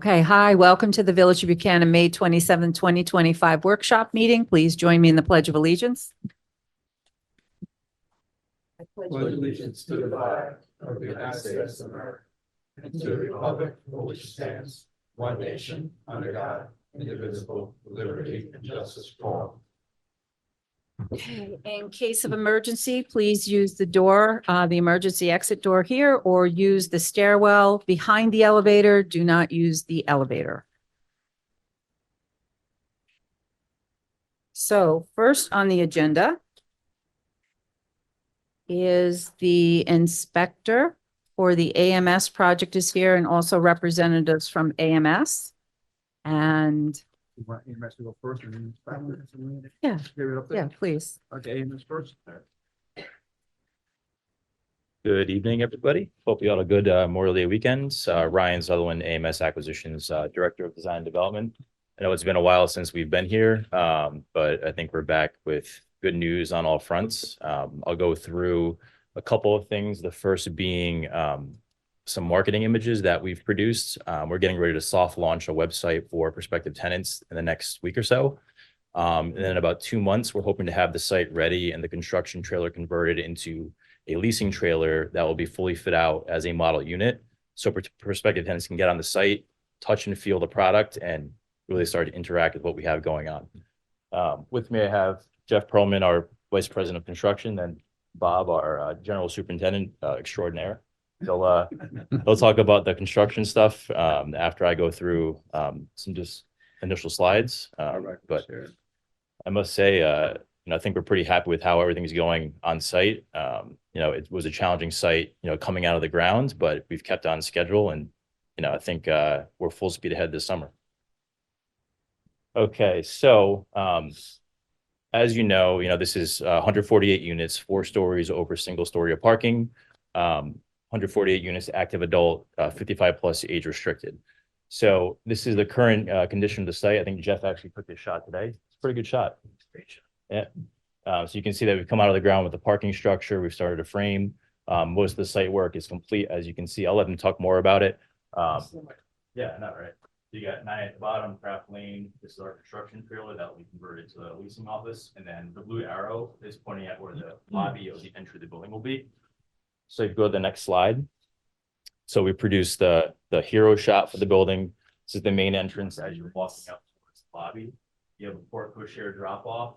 Okay, hi, welcome to the Village of Buchanan, May 27, 2025 workshop meeting. Please join me in the Pledge of Allegiance. I pledge allegiance to the flag of the United States of America and to the republic for which stands one nation under God, indivisible, with liberty and justice for all. Okay, in case of emergency, please use the door, the emergency exit door here, or use the stairwell behind the elevator. Do not use the elevator. So first on the agenda is the inspector for the AMS project is here, and also representatives from AMS. And You want AMS to go first and then inspector? yeah, Give it up there. yeah, please. Okay, AMS first. Good evening, everybody. Hope you all had a good Memorial Day weekend. Ryan Sutherland, AMS Acquisitions Director of Design and Development. I know it's been a while since we've been here, but I think we're back with good news on all fronts. I'll go through a couple of things. The first being some marketing images that we've produced. We're getting ready to soft launch a website for prospective tenants in the next week or so. And then in about 2 months, we're hoping to have the site ready and the construction trailer converted into a leasing trailer that will be fully fit out as a model unit. So prospective tenants can get on the site, touch and feel the product, and really start to interact with what we have going on. With me, I have Jeff Perlman, our Vice President of Construction, and Bob, our General Superintendent Extraordinaire. They'll talk about the construction stuff after I go through some just initial slides. But I must say, I think we're pretty happy with how everything's going on site. It was a challenging site, coming out of the ground, but we've kept on schedule, and I think we're full speed ahead this summer. Okay, so as you know, this is 148 units, 4 stories over single story of parking, 148 units active adult, 55 plus age restricted. So this is the current condition of the site. I think Jeff actually took this shot today. It's a pretty good shot. Great shot. Yeah. So you can see that we've come out of the ground with the parking structure. We've started a frame. Most of the site work is complete, as you can see. I'll let them talk more about it. Yeah, not right. You got 9 at the bottom, craft lane. This is our construction trailer that will be converted to a leasing office. And then the blue arrow is pointing at where the lobby of the entry of the building will be. So if you go to the next slide. So we produced the hero shot for the building. This is the main entrance as you're walking up towards the lobby. You have a port push air drop off.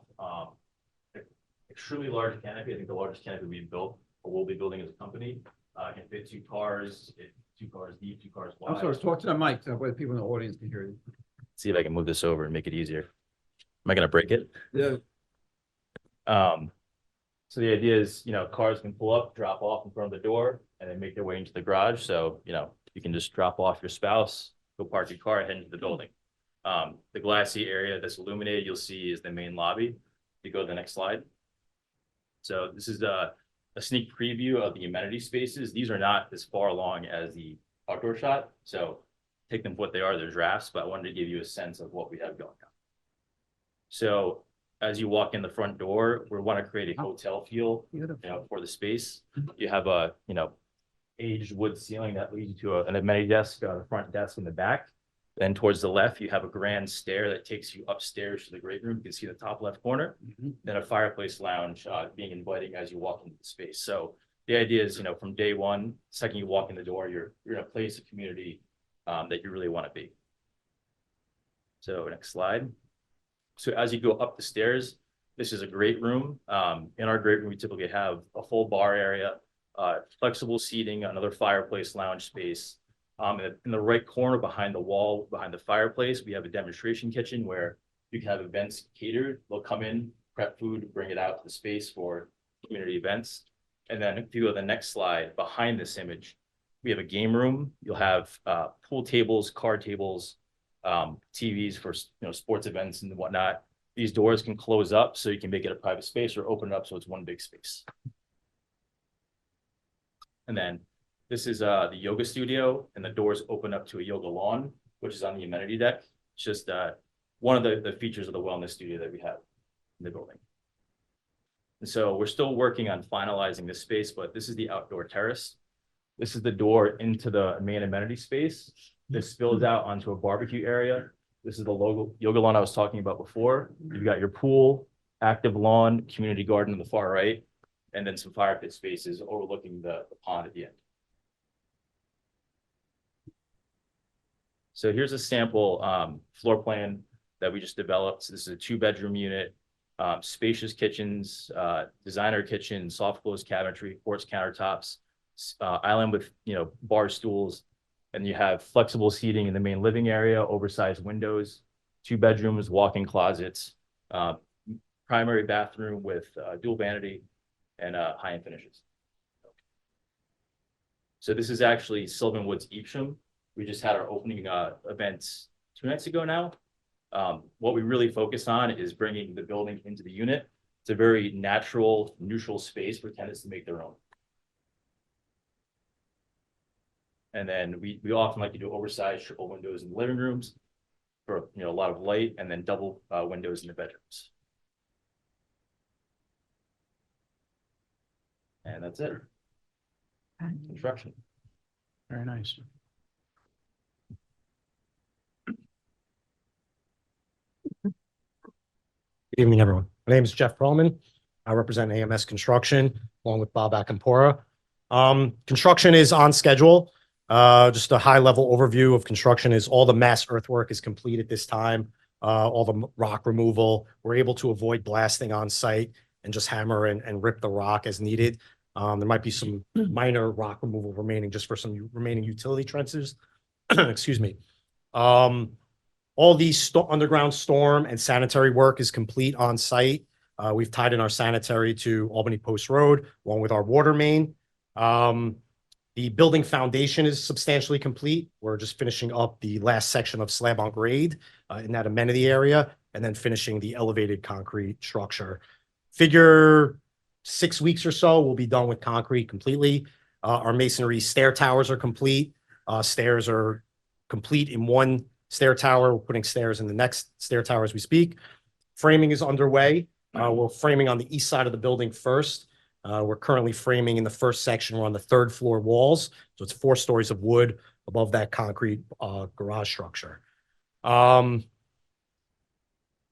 Extremely large canopy. I think the largest canopy we've built or will be building as a company. Can fit 2 cars. 2 cars deep, 2 cars wide. I'm sorry, talk to the mic so the people in the audience can hear you. See if I can move this over and make it easier. Am I going to break it? Yeah. So the idea is, cars can pull up, drop off in front of the door, and then make their way into the garage. So, you can just drop off your spouse, go park your car, head into the building. The glassy area that's illuminated, you'll see is the main lobby. You go to the next slide. So this is a sneak preview of the amenity spaces. These are not as far along as the outdoor shot. So take them for what they are, they're drafts, but I wanted to give you a sense of what we have going on. So as you walk in the front door, we want to create a hotel feel, for the space. You have a, aged wood ceiling that leads you to an amenity desk, the front desk in the back. Then towards the left, you have a grand stair that takes you upstairs to the great room. You can see the top left corner. Then a fireplace lounge, being inviting as you walk into the space. So the idea is, from day one, second you walk in the door, you're in a place of community that you really want to be. So next slide. So as you go up the stairs, this is a great room. In our great room, we typically have a full bar area, flexible seating, another fireplace lounge space. In the right corner behind the wall, behind the fireplace, we have a demonstration kitchen where you can have events catered. They'll come in, prep food, bring it out to the space for community events. And then if you go to the next slide, behind this image, we have a game room. You'll have pool tables, card tables, TVs for sports events and whatnot. These doors can close up so you can make it a private space or open it up so it's one big space. And then this is the yoga studio, and the doors open up to a yoga lawn, which is on the amenity deck. It's just one of the features of the wellness studio that we have in the building. And so we're still working on finalizing this space, but this is the outdoor terrace. This is the door into the main amenity space. This spills out onto a barbecue area. This is the yoga lawn I was talking about before. You've got your pool, active lawn, community garden on the far right, and then some fire pit spaces overlooking the pond at the end. So here's a sample floor plan that we just developed. So this is a 2-bedroom unit, spacious kitchens, designer kitchen, soft close cabinetry, quartz countertops, island with, bar stools, and you have flexible seating in the main living area, oversized windows, 2 bedrooms, walk-in closets, primary bathroom with dual vanity and high-end finishes. So this is actually Sylvan Woods Evesham. We just had our opening events 2 nights ago now. What we really focus on is bringing the building into the unit. It's a very natural, neutral space for tenants to make their own. And then we often like to do oversized triple windows in the living rooms for a lot of light, and then double windows in the bedrooms. And that's it. Construction. Very nice. Good evening, everyone. My name is Jeff Perlman. I represent AMS Construction along with Bob Akampora. Construction is on schedule. Just a high-level overview of construction is all the mass earthwork is complete at this time. All the rock removal. We're able to avoid blasting on site and just hammer and rip the rock as needed. There might be some minor rock removal remaining just for some remaining utility trenches. Excuse me. All these underground storm and sanitary work is complete on site. We've tied in our sanitary to Albany Post Road along with our water main. The building foundation is substantially complete. We're just finishing up the last section of slab on grade in that amenity area, and then finishing the elevated concrete structure. Figure 6 weeks or so, we'll be done with concrete completely. Our masonry stair towers are complete. Stairs are complete in one stair tower. We're putting stairs in the next stair tower as we speak. Framing is underway. We're framing on the east side of the building first. We're currently framing in the first section. We're on the 3rd floor walls. So it's 4 stories of wood above that concrete garage structure.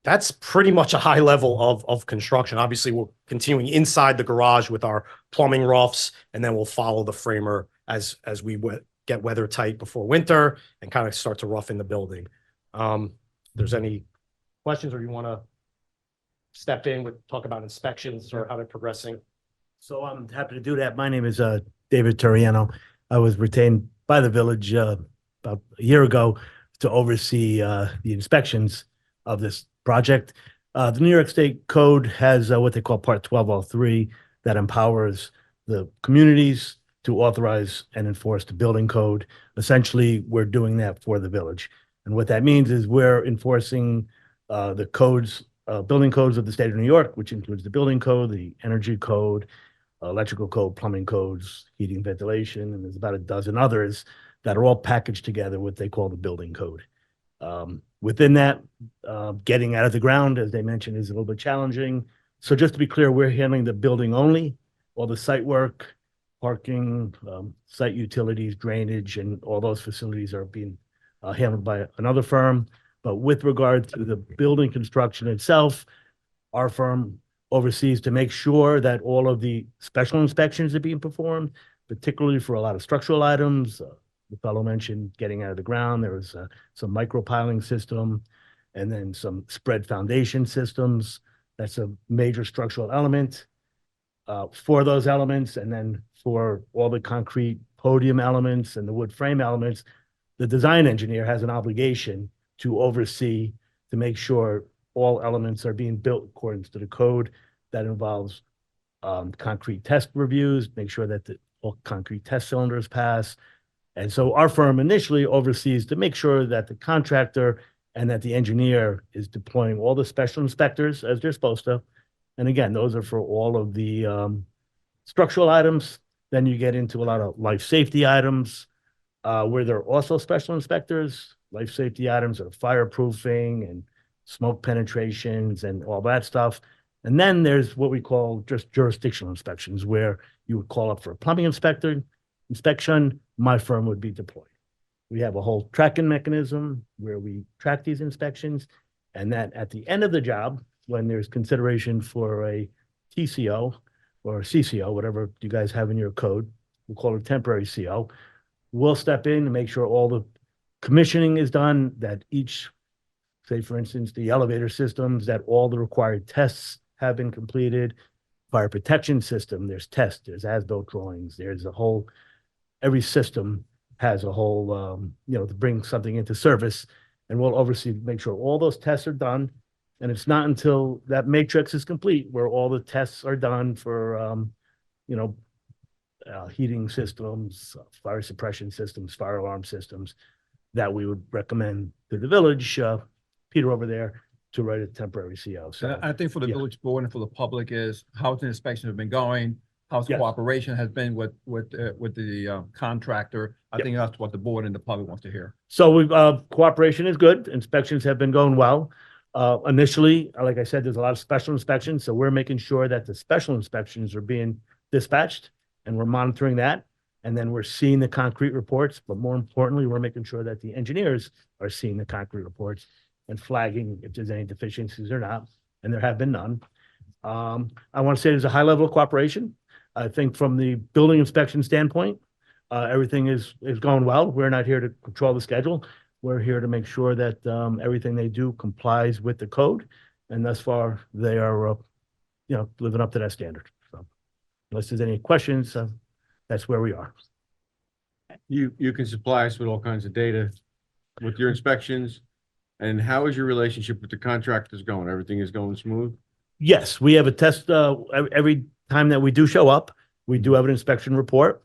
That's pretty much a high level of construction. Obviously, we're continuing inside the garage with our plumbing roughs, and then we'll follow the framer as we get weather tight before winter and kind of start to rough in the building. If there's any questions, or you want to step in with talk about inspections or how they're progressing? So I'm happy to do that. My name is David Turiano. I was retained by the village about a year ago to oversee the inspections of this project. The New York State Code has what they call Part 1203 that empowers the communities to authorize and enforce the building code. Essentially, we're doing that for the village. And what that means is we're enforcing the codes, building codes of the state of New York, which includes the building code, the energy code, electrical code, plumbing codes, heating, ventilation, and there's about a dozen others that are all packaged together, what they call the building code. Within that, getting out of the ground, as they mentioned, is a little bit challenging. So just to be clear, we're handling the building only. All the site work, parking, site utilities, drainage, and all those facilities are being handled by another firm. But with regard to the building construction itself, our firm oversees to make sure that all of the special inspections are being performed, particularly for a lot of structural items. The fellow mentioned getting out of the ground. There was some micropiling system and then some spread foundation systems. That's a major structural element for those elements. And then for all the concrete podium elements and the wood frame elements, the design engineer has an obligation to oversee to make sure all elements are being built according to the code. That involves concrete test reviews, make sure that all concrete test cylinders pass. And so our firm initially oversees to make sure that the contractor and that the engineer is deploying all the special inspectors as they're supposed to. And again, those are for all of the structural items. Then you get into a lot of life safety items where there are also special inspectors. Life safety items are fireproofing and smoke penetrations and all that stuff. And then there's what we call just jurisdictional inspections, where you would call up for a plumbing inspector, inspection, my firm would be deployed. We have a whole tracking mechanism where we track these inspections, and that at the end of the job, when there's consideration for a TCO or CCO, whatever you guys have in your code, we'll call it a temporary CO, we'll step in and make sure all the commissioning is done, that each, say for instance, the elevator systems, that all the required tests have been completed. Fire protection system, there's tests, there's as-built drawings, there's a whole, every system has a whole, to bring something into service. And we'll oversee, make sure all those tests are done. And it's not until that matrix is complete where all the tests are done for, heating systems, fire suppression systems, fire alarm systems, that we would recommend to the village, Peter over there, to write a temporary CO. So And I think for the yeah. village board and for the public is how's the inspections have been going? How's the Yes. cooperation has been with the contractor? I Yep. think that's what the board and the public wants to hear. So we've, cooperation is good. Inspections have been going well. Initially, like I said, there's a lot of special inspections, so we're making sure that the special inspections are being dispatched and we're monitoring that. And then we're seeing the concrete reports, but more importantly, we're making sure that the engineers are seeing the concrete reports and flagging if there's any deficiencies or not, and there have been none. I want to say there's a high level of cooperation. I think from the building inspection standpoint, everything is going well. We're not here to control the schedule. We're here to make sure that everything they do complies with the code. And thus far, they are, living up to that standard. So unless there's any questions, that's where we are. You can supply us with all kinds of data with your inspections. And how is your relationship with the contractors going? Everything is going smooth? Yes, we have a test, every time that we do show up, we do have an inspection report.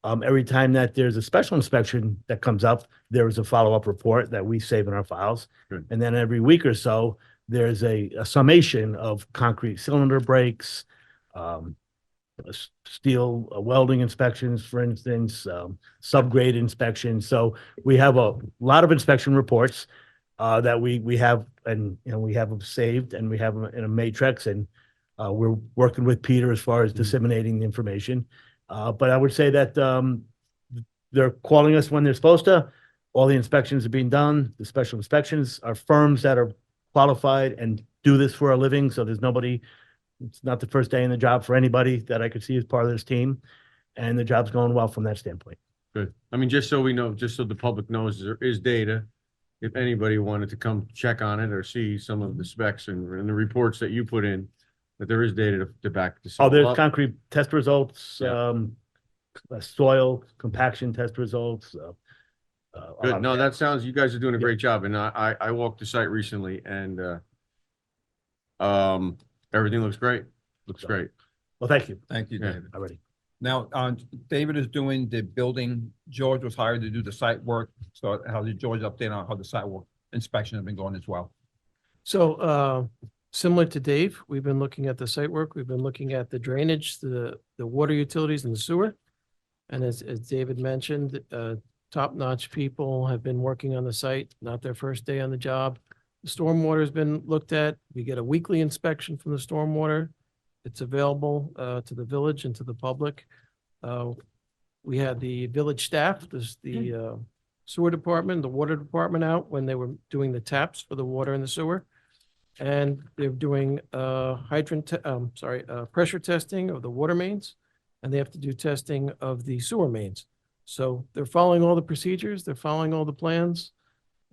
Every time that there's a special inspection that comes up, there is a follow-up report that we save in our files. Good. And then every week or so, there's a summation of concrete cylinder breaks, steel welding inspections, for instance, subgrade inspections. So we have a lot of inspection reports that we have, and we have them saved, and we have them in a matrix, and we're working with Peter as far as disseminating the information. But I would say that they're calling us when they're supposed to. All the inspections are being done. The special inspections are firms that are qualified and do this for a living. So there's nobody, it's not the first day in the job for anybody that I could see as part of this team. And the job's going well from that standpoint. Good. I mean, just so we know, just so the public knows, there is data. If anybody wanted to come check on it or see some of the specs and the reports that you put in, that there is data to back this Oh, there's up. concrete test results, Yeah. soil compaction test results. Good. No, that sounds, you guys are doing a great job. And I walked the site recently and everything looks great. Looks great. Well, thank you. Thank you, Yeah. David. Already. Now, David is doing the building. George was hired to do the site work. So how did George update on how the site work inspection has been going as well? So, similar to Dave, we've been looking at the site work. We've been looking at the drainage, the water utilities and the sewer. And as David mentioned, top-notch people have been working on the site, not their first day on the job. The stormwater has been looked at. We get a weekly inspection from the stormwater. It's available to the village and to the public. We had the village staff, the sewer department, the water department out when they were doing the taps for the water and the sewer. And they're doing pressure testing of the water mains, and they have to do testing of the sewer mains. So they're following all the procedures, they're following all the plans.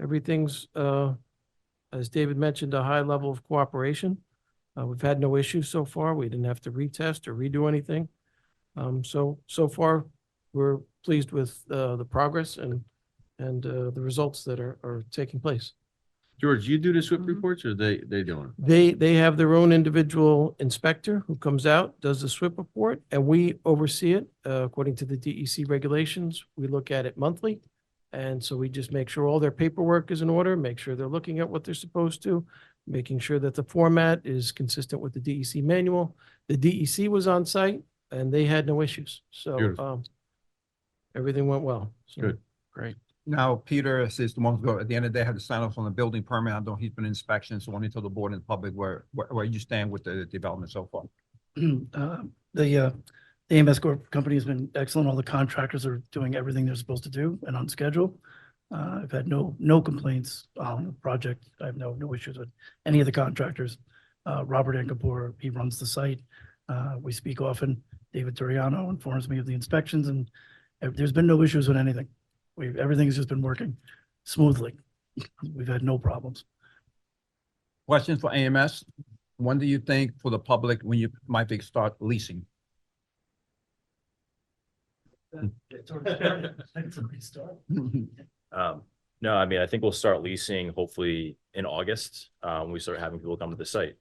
Everything's, as David mentioned, a high level of cooperation. We've had no issues so far. We didn't have to retest or redo anything. So far, we're pleased with the progress and the results that are taking place. George, you do the SWIP reports or they doing They have their own individual inspector who comes out, does the SWIP report, and we oversee it according to the DEC regulations. We look at it monthly. And so we just make sure all their paperwork is in order, make sure they're looking at what they're supposed to, making sure that the format is consistent with the DEC manual. The DEC was on site and they had no issues. So Beautiful. everything went well. So, Good. Great. Now, Peter says the ones go, at the end of the day, have to sign off on the building permit. I know he's been inspection, so I need to tell the board and the public where you stand with the development so far. The The AMS Corp company has been excellent. All the contractors are doing everything they're supposed to do and on schedule. I've had no complaints on the project. I have no issues with any of the contractors. Robert Ankapor, he runs the site. We speak often. David Turiano informs me of the inspections, and there's been no issues with anything. Everything's just been working smoothly. We've had no problems. Question for AMS. When do you think for the public, when you might be start leasing? No, I mean, I think we'll start leasing hopefully in August, when we start having people come to the site.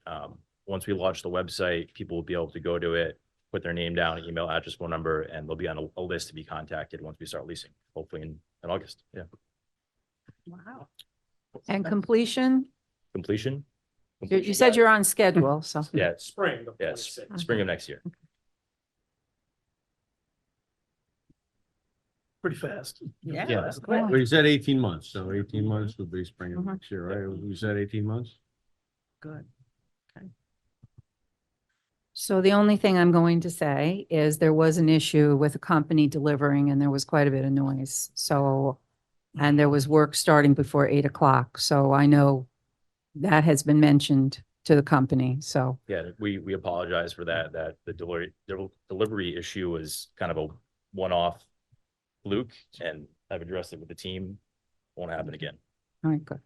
Once we launch the website, people will be able to go to it, put their name down, email, address, phone number, and they'll be on a list to be contacted once we start leasing, hopefully in August. Yeah. Wow. And completion, Completion? you said you're on schedule, so. Yeah, Spring. yes, spring of next year. Pretty fast. Yeah. Yeah. Well, you said 18 months, so 18 months would be spring of Mhm. next year, right? We said 18 months? Good. Okay. So the only thing I'm going to say is there was an issue with a company delivering and there was quite a bit of noise. So, and there was work starting before 8 o'clock. So I know that has been mentioned to the company. So, Yeah, we apologize for that, the delivery issue was kind of a one-off fluke, and I've addressed it with the team. Won't happen again. all right, good.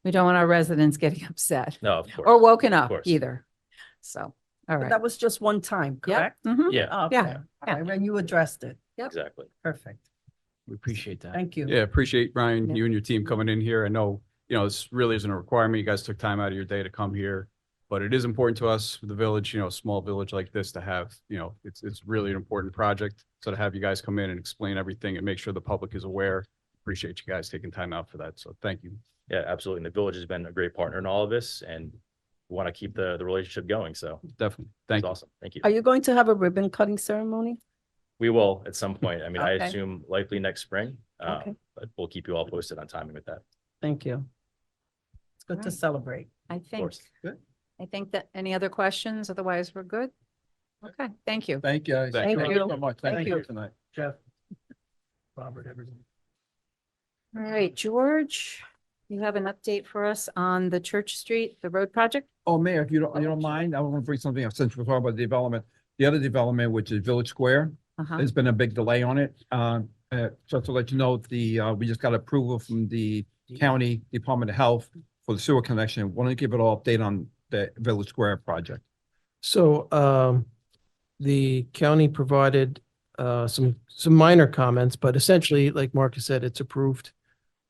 We don't want our residents getting upset No, of course. or woken up course. either. So, all But right. that was just one time, Yep. correct? Mhm. Yeah, Okay. Yeah. All right, and you addressed it. exactly. Perfect. We appreciate that. Thank you. Yeah, appreciate Brian, Yeah. you and your team coming in here. I know, this really isn't a requirement. You guys took time out of your day to come here. But it is important to us, the village, a small village like this to have, it's really an important project. So to have you guys come in and explain everything and make sure the public is aware, appreciate you guys taking time out for that. So thank you. Yeah, absolutely. And the village has been a great partner in all of this, and we want to keep the relationship going. So Definitely. it's Thank you. awesome. Thank you. Are you going to have a ribbon cutting ceremony? We will at some point. I mean, I Okay. assume likely next spring, Okay. but we'll keep you all posted on timing with that. Thank you. It's good to Alright. celebrate. I Of think, course. I think that any other questions? Otherwise, we're good. Okay, thank you. Thank you. guys. Thank you. So much. Thank Thank you. you tonight. Jeff, Robert, everything. All right, George, you have an update for us on the Church Street, the road project? Oh, Mayor, if you don't mind, I want to bring something up since we're talking about development. The other development, which is Village Square, Uh-huh. there's been a big delay on it. Just to let you know, we just got approval from the County Department of Health for the sewer connection. Want to give it all update on the Village Square project. So, the county provided, some minor comments, but essentially, like Marcus said, it's approved.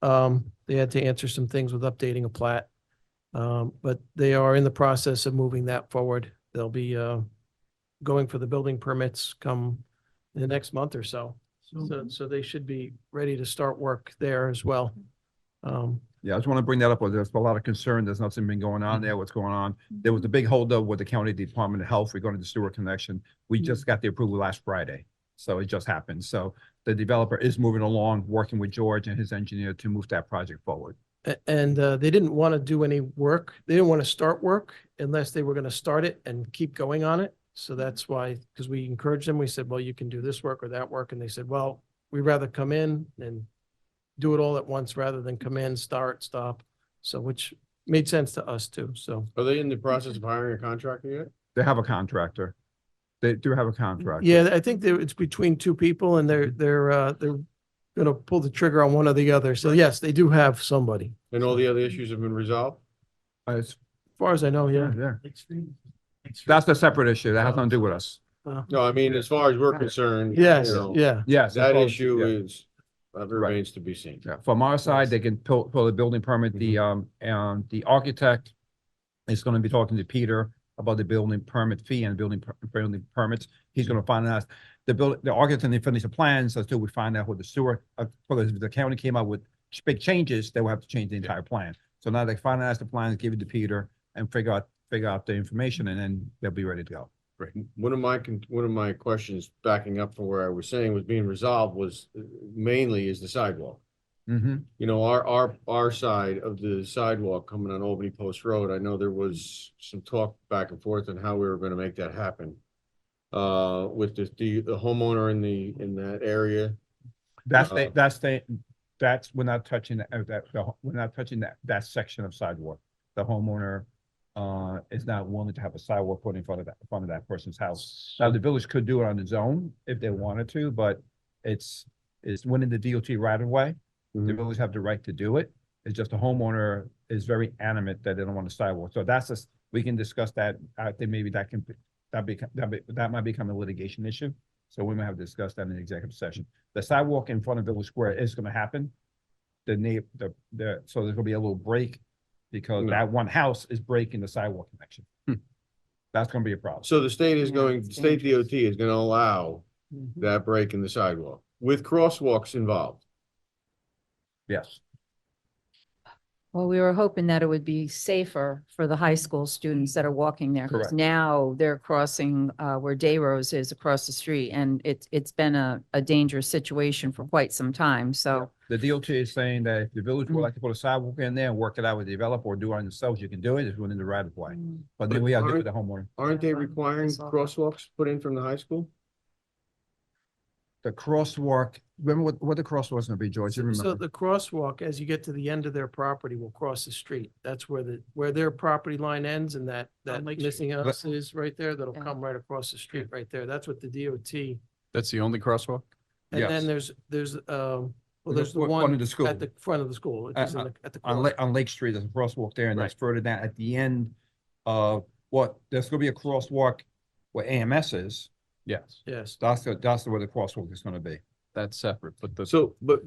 They had to answer some things with updating a plat. But they are in the process of moving that forward. They'll be, going for the building permits come in the next month or so. So they should be ready to start work there as well. Yeah, I just want to bring that up. There's a lot of concern. There's nothing been going on there. What's going on? There was a big holdup with the County Department of Health regarding the sewer connection. We just got the approval last Friday. So it just happened. So the developer is moving along, working with George and his engineer to move that project forward. And they didn't want to do any work. They didn't want to start work unless they were going to start it and keep going on it. So that's why, because we encouraged them, we said, well, you can do this work or that work. And they said, well, we'd rather come in and do it all at once rather than come in, start, stop. So which made sense to us too. So Are they in the process of hiring a contractor yet? They have a contractor. They do have a contractor. yeah, I think it's between two people and they're gonna pull the trigger on one or the other. So yes, they do have somebody. And all the other issues have been resolved? It's- As far as I know, yeah. yeah. That's a separate issue. That has nothing to do with us. No, I mean, as far as we're concerned. Yes, you know, yeah. Yes. That yeah. issue is, remains to be seen. Yeah, from our side, they can pull the building permit. The architect is going to be talking to Peter about the building permit fee and building permits. He's going to finalize the architect, and finish the plans until we find out what the sewer, because if the county came out with big changes, they will have to change the entire plan. So now they finalize the plans, give it to Peter and figure out the information, and then they'll be ready to go. Right. One of my questions, backing up from where I was saying was being resolved, was mainly is the sidewalk. Mm-hmm. You know, our side of the sidewalk coming on Albany Post Road, I know there was some talk back and forth on how we were gonna make that happen. with the homeowner in that area. That's Uh, we're not touching we're not touching that section of sidewalk. The homeowner is not willing to have a sidewalk put in front of that person's house. Now, the village could do it on its own if they wanted to, but it's within the DOT right of way. The Mhm. village have the right to do it. It's just the homeowner is very animate that they don't want a sidewalk. So that's just, we can discuss that. I think maybe that might become a litigation issue. So we might have discussed that in the executive session. The sidewalk in front of Village Square is gonna happen. So there's gonna be a little break because No. that one house is breaking the sidewalk connection. That's gonna be a problem. So the state is Yeah, going, it's state dangerous. DOT is gonna allow that break in the sidewalk with crosswalks involved. Yes. Well, we were hoping that it would be safer for the high school students that are walking there. Because Correct. now they're crossing where Day Rose is across the street, and it's been a dangerous situation for quite some time, so. The DOT is saying that if the village would like to put a sidewalk in there and work it out with the developer or do it on themselves, you can do it. It's within the right of way. But then we have to do it with the homeowner. Aren't they Yeah, requiring that's all. crosswalks put in from the high school? The crosswalk, remember what the crosswalk was gonna be, George? You So remember? the crosswalk, as you get to the end of their property, will cross the street. That's where their property line ends and that missing house is right there. That'll Yeah. come right across the street right there. That's what the DOT. That's the only crosswalk? And then Yes. there's well, The there's the one one of the school. at the front of the school. It's just at the corner. On Lake Street, there's a crosswalk there, and that's further down at the end of there's gonna be a crosswalk where AMS is. Yes, Yes. That's where the crosswalk is gonna be. that's separate, but the, So, but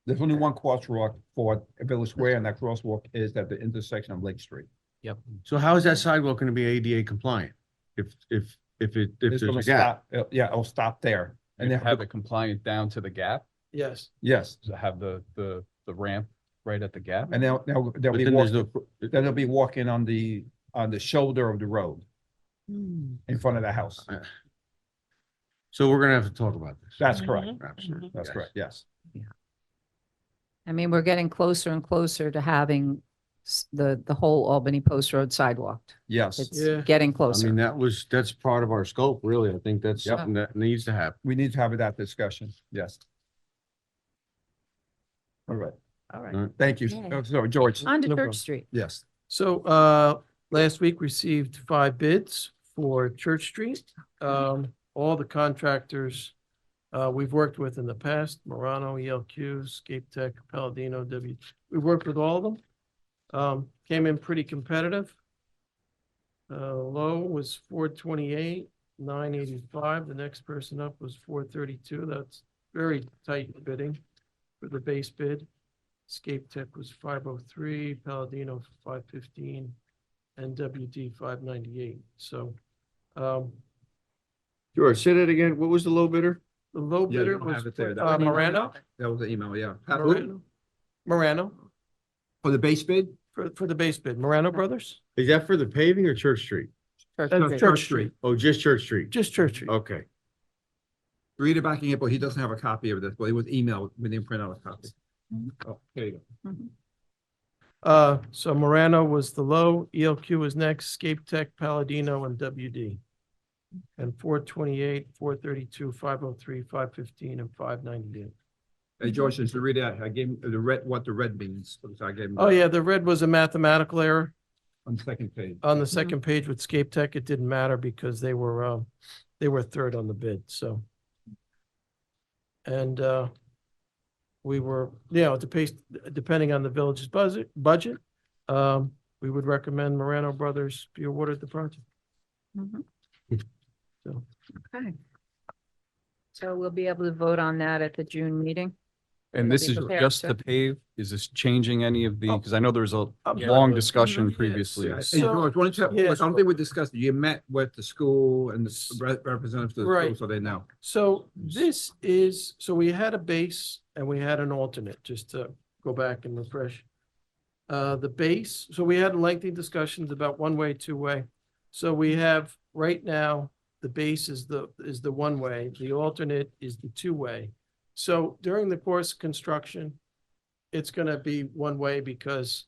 There's only one crosswalk for Village Square, and that crosswalk is at the intersection of Lake Street. so how is that sidewalk gonna be ADA compliant? If It's there's gonna a gap? stop, yeah, it'll stop there. And and then have it compliant down to the gap, Yes. yes, to have the ramp right at the gap. and they'll But be then there's walking, no, then they'll be walking on the shoulder of the road in front of the house. so we're gonna have to talk about this. That's correct. Absolutely. That's Yes. correct, yes. I mean, we're getting closer and closer to having the whole Albany Post Road sidewalk. Yes, Yeah. It's getting I closer. mean, that's part of our scope, really. I think that's Yep. something that needs to happen. we need to have that discussion, yes. All right, All right. Right. thank you. Yeah. Oh, sorry, George, On to No Church problem. Street. yes. So last week received 5 bids for Church Street. All the contractors we've worked with in the past, Morano, ELQ, Scape Tech, Palladino, we've worked with all of them. Came in pretty competitive. Low was 428, 985. The next person up was 432. That's very tight bidding for the base bid. Scape Tech was 503, Palladino 515, and WD 598. So George, say that again. What was the low bidder? the low Yeah, you bidder don't was have it there. That was Morano. That was the email, yeah. Morano For the base bid? for the base bid. Morano Brothers? Is that for the paving or Church Street? Church That's Street. Church Street, Oh, just Church Street. just Church Street. Okay. Read it back in, but he doesn't have a copy of this, but it was emailed, we didn't print out a copy. Oh, there you go. So Morano was the low, ELQ was next, Scape Tech, Palladino, and WD. And 428, 432, 503, 515, and 598. Hey, George, just to read that, I gave him the red, what the red means, so I gave him. Oh, yeah, the red was a mathematical error. On the second page. On the second page with Scape Tech, it didn't matter because they were third on the bid, so. And we were, depending on the village's budget, we would recommend Morano Brothers be awarded the project. Mhm. So, Okay. So we'll be able to vote on that at the June meeting? And this Be is prepared just to- the pave? Is this changing any of the, Oh. because I know there was a Yeah. long discussion Mhm. previously. Yes. Hey, George, why don't you, Yes. I don't think we discussed, it. You met with the school and the representatives of the school, Right. so they know. So so we had a base and we had an alternate, just to go back and refresh. The base, so we had lengthy discussions about one-way, two-way. So we have, right now, the base is the one-way, the alternate is the two-way. So during the course of construction, it's gonna be one-way because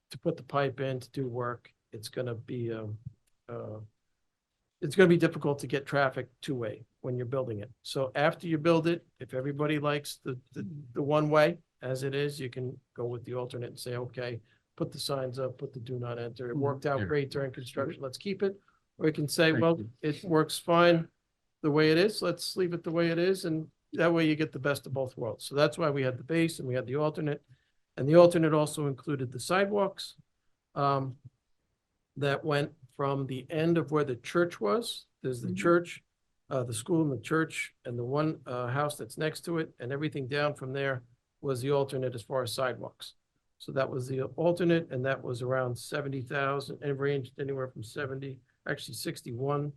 to put the pipe in to do work, it's gonna be, it's gonna be difficult to get traffic two-way when you're building it. So after you build it, if everybody likes the one-way as it is, you can go with the alternate and say, okay, put the signs up, put the do not enter. It worked out Yeah. great during construction, let's keep it. Or you can say, well, it works fine the way it is, let's leave it the way it is, and that way you get the best of both worlds. So that's why we had the base and we had the alternate. And the alternate also included the sidewalks that went from the end of where the church was. There's the church, the school and the church, and the one house that's next to it, and everything down from there was the alternate as far as sidewalks. So that was the alternate, and that was around 70,000, and ranged anywhere from 70, actually 61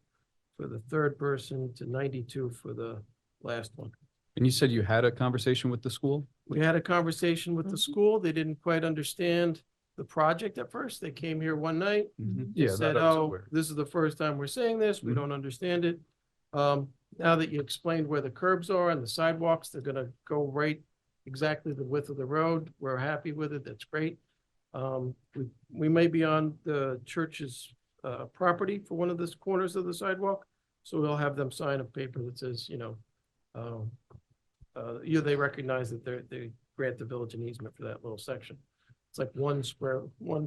for the third person to 92 for the last one. And you said you had a conversation with the school? We had a conversation with the school. They didn't quite understand the project at first. They came here one night. They Yeah, said, that I was oh, aware. this is the first time we're saying this. We Mhm. don't understand it. Now that you explained where the curbs are and the sidewalks, they're gonna go right exactly the width of the road. We're happy with it. That's great. We may be on the church's property for one of the corners of the sidewalk. So we'll have them sign a paper that says, they recognize that they grant the village an easement for that little section. It's like 1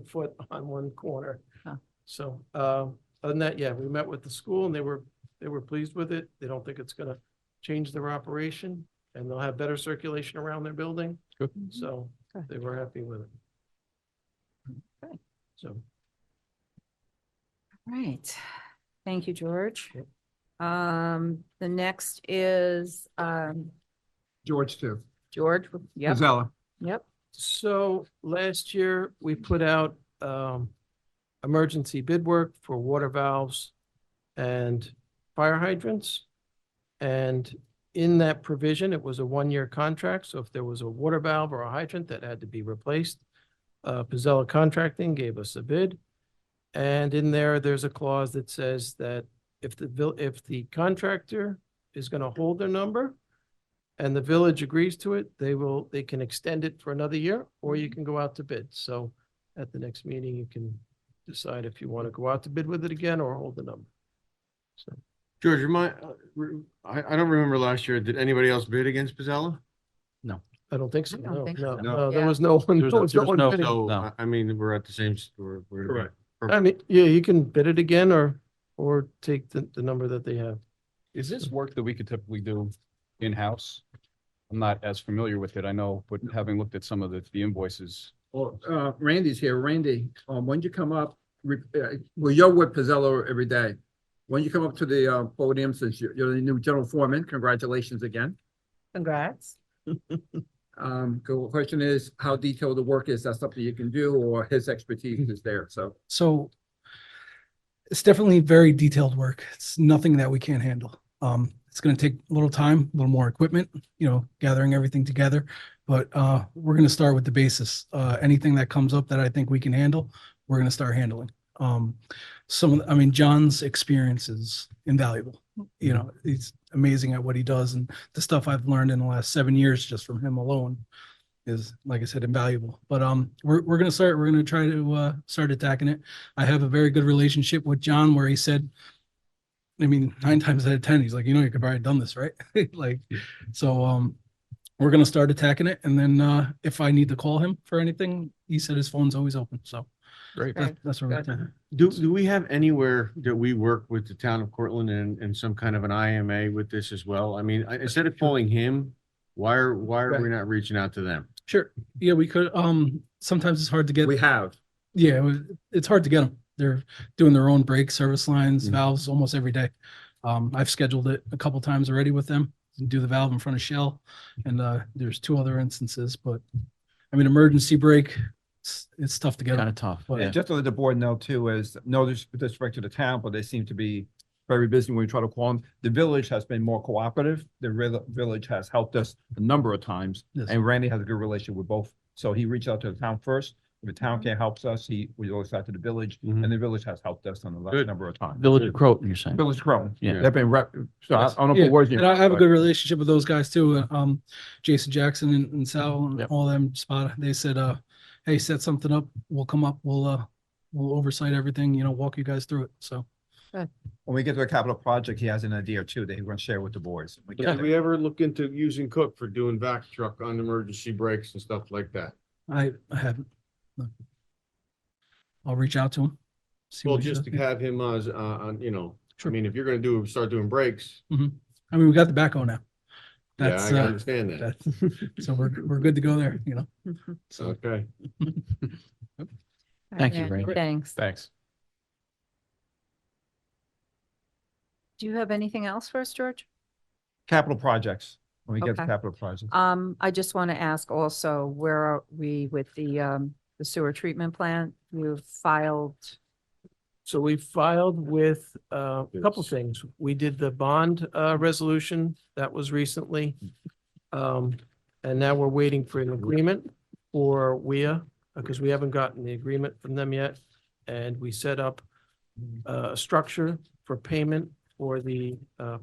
foot on one corner. Huh. So, other than that, yeah, we met with the school and they were pleased with it. They don't think it's gonna change their operation, and they'll have better circulation around their building. Good. So Good. they were happy with it. Okay. So, Right. Thank you, George. Yep. The next is, George too. George. Yep, Gisella. yep. so last year we put out, emergency bid work for water valves and fire hydrants. And in that provision, it was a 1-year contract. So if there was a water valve or a hydrant that had to be replaced, Pizzella Contracting gave us a bid. And in there, there's a clause that says that if the contractor is gonna hold their number and the village agrees to it, they can extend it for another year, or you can go out to bid. So at the next meeting, you can decide if you want to go out to bid with it again or hold the number. So, George, I don't remember last year, did anybody else bid against Pizzella? I don't think so. I don't No, think no, so. no, there Yeah. was no one. There's there was no one bidding. So, No. I mean, we're at the same, we're. Correct. I mean, yeah, you can bid it again or take the number that they have. Is this work that we could typically do in-house? I'm not as familiar with it, I know, but having looked at some of the invoices. Well, Randy's here. Randy, when you come up, well, you're with Pizzello every day. When you come up to the podium, since you're the new general foreman, congratulations again. Congrats. The question is how detailed the work is. That's something you can do, or his expertise is there. So So it's definitely very detailed work. It's nothing that we can't handle. It's going to take a little time, a little more equipment, gathering everything together. But we're going to start with the basis. Anything that comes up that I think we can handle, we're going to start handling. John's experience is invaluable. He's amazing at what he does, and the stuff I've learned in the last 7 years just from him alone is, like I said, invaluable. But we're going to try to start attacking it. I have a very good relationship with John, where he said, 9 times out of 10, he's like, you could probably done this, right? We're going to start attacking it. And then if I need to call him for anything, he said his phone's always open. So Great. that's where we're at. Do we have anywhere that we work with the town of Cortland and some kind of an IMA with this as well? I mean, instead of calling him, why are we not reaching out to them? Sure. Yeah, we could. Sometimes it's hard to get. we have. Yeah, it's hard to get them. They're doing their own brake service lines, Mhm. valves almost every day. I've scheduled it a couple times already with them. Do the valve in front of Shell, and there's 2 other instances. But emergency brake, it's tough to get them. tough. But- And just to let the board know too, is no disrespect to the town, but they seem to be very busy when we try to call them. The village has been more cooperative. The village has helped us a number of times. Yes. And Randy has a good relationship with both. So he reached out to the town first. If the town can't help us, we always out to the village, Mhm. and the village has helped us on a Good. number of times. Village of Croton, you're saying? Village Crown. Yeah. They've been so I don't know Yeah, if words. and I have a good relationship with those guys too. Jason Jackson and Sal and Yep. all them spot. They said, "Hey, set something up. We'll come up. We'll oversight everything. Walk you guys through it." So Good. When we get to a capital project, he has an idea or two that he wants to share with the boards. We get Did there. we ever look into using Cook for doing back truck on emergency brakes and stuff like that? I haven't. No. I'll reach out to him. see Well, what he just says. to have him as, on, you know, I Sure. mean, if you're gonna start doing brakes, I mean, we got the backhoe now. yeah, That's, I understand that. that's, so we're good to go there, you know? So, Okay. Thank you, Ray. Thanks. Thanks. Do you have anything else for us, George? Capital projects, when we get to Okay. capital projects. I just want to ask also, where are we with the sewer treatment plant? You've filed, So we filed with a couple Yes. things. We did the bond resolution, that was recently. And now we're waiting for an agreement for WIA, because we haven't gotten the agreement from them yet. And we set up a structure for payment for the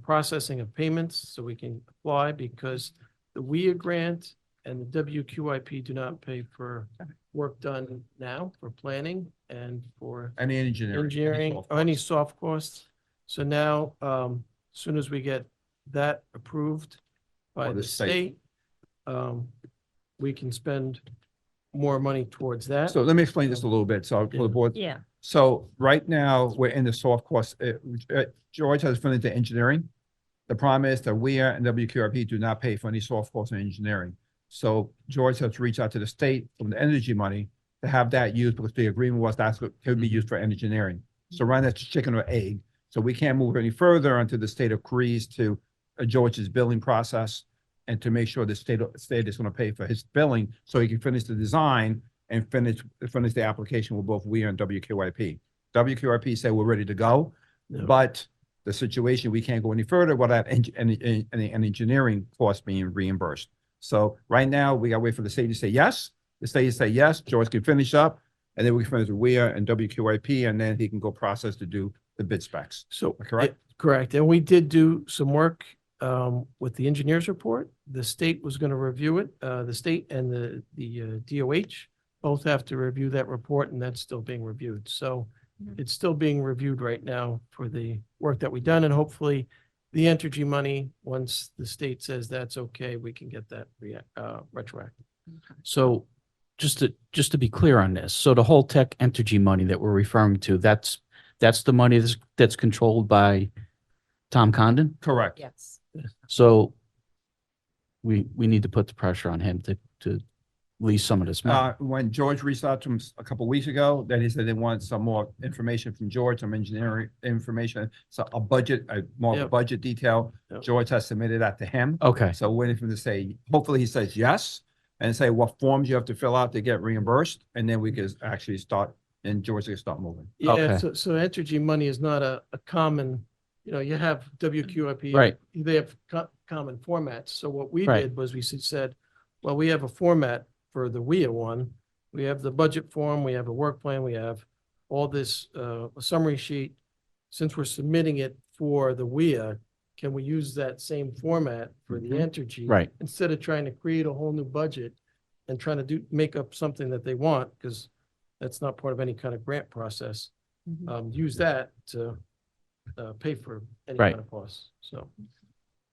processing of payments, so we can apply, because the WIA grant and the WQIP do not pay for work done now for planning and for Any engineering. engineering soft or any costs. soft costs. So now, as soon as we get that approved by Or the the state. state, we can spend more money towards that. So let me explain this a little bit. So for the board, yeah, so right now, we're in the soft cost, George has finished the engineering. The problem is that we and WQRP do not pay for any soft costs in engineering. So George has reached out to the state from the energy money to have that used, because the agreement was that's what could be used for engineering. So right now, it's chicken or egg. So we can't move any further until the state agrees to George's billing process and to make sure the state is going to pay for his billing, so he can finish the design and finish the application with both we and WQIP. WQIP said we're ready to go, Yeah. but the situation, we can't go any further without any engineering costs being reimbursed. So right now, we gotta wait for the state to say yes. The state say yes, George can finish up, and then we can finish with WIA and WQIP, and then he can go process to do the bid specs. So. Correct? Correct. And we did do some work with the engineer's report. The state was going to review it. The state and the DOH both have to review that report, and that's still being reviewed. So Mhm. it's still being reviewed right now for the work that we've done, and hopefully the Entergy money, once the state says that's okay, we can get that retroactive. So just to be clear on this, so the whole tech Entergy money that we're referring to, that's the money that's controlled by Tom Condon? Correct. yes. So we need to put the pressure on him to release some of this money. When George reached out to him a couple of weeks ago, then he said they wanted some more information from George, some engineering information, so a budget, more of a Yep. budget detail. Yep. George has submitted that to him. Okay, So waiting for him to say, hopefully he says yes, and say what forms you have to fill out to get reimbursed, and then we can actually start, and George can start moving. Yeah, Okay. so Entergy money is not a common, you have WQIP. Right. They have common formats. So what we Right. did was we said, well, we have a format for the WIA one. We have the budget form, we have a work plan, we have all this, a summary sheet. Since we're submitting it for the WIA, can we use that same format for the Mhm. Entergy? right. Instead of trying to create a whole new budget and trying to make up something that they want, because that's not part of any kind of grant process. Mhm. Use that to pay for any Right. kind of costs. So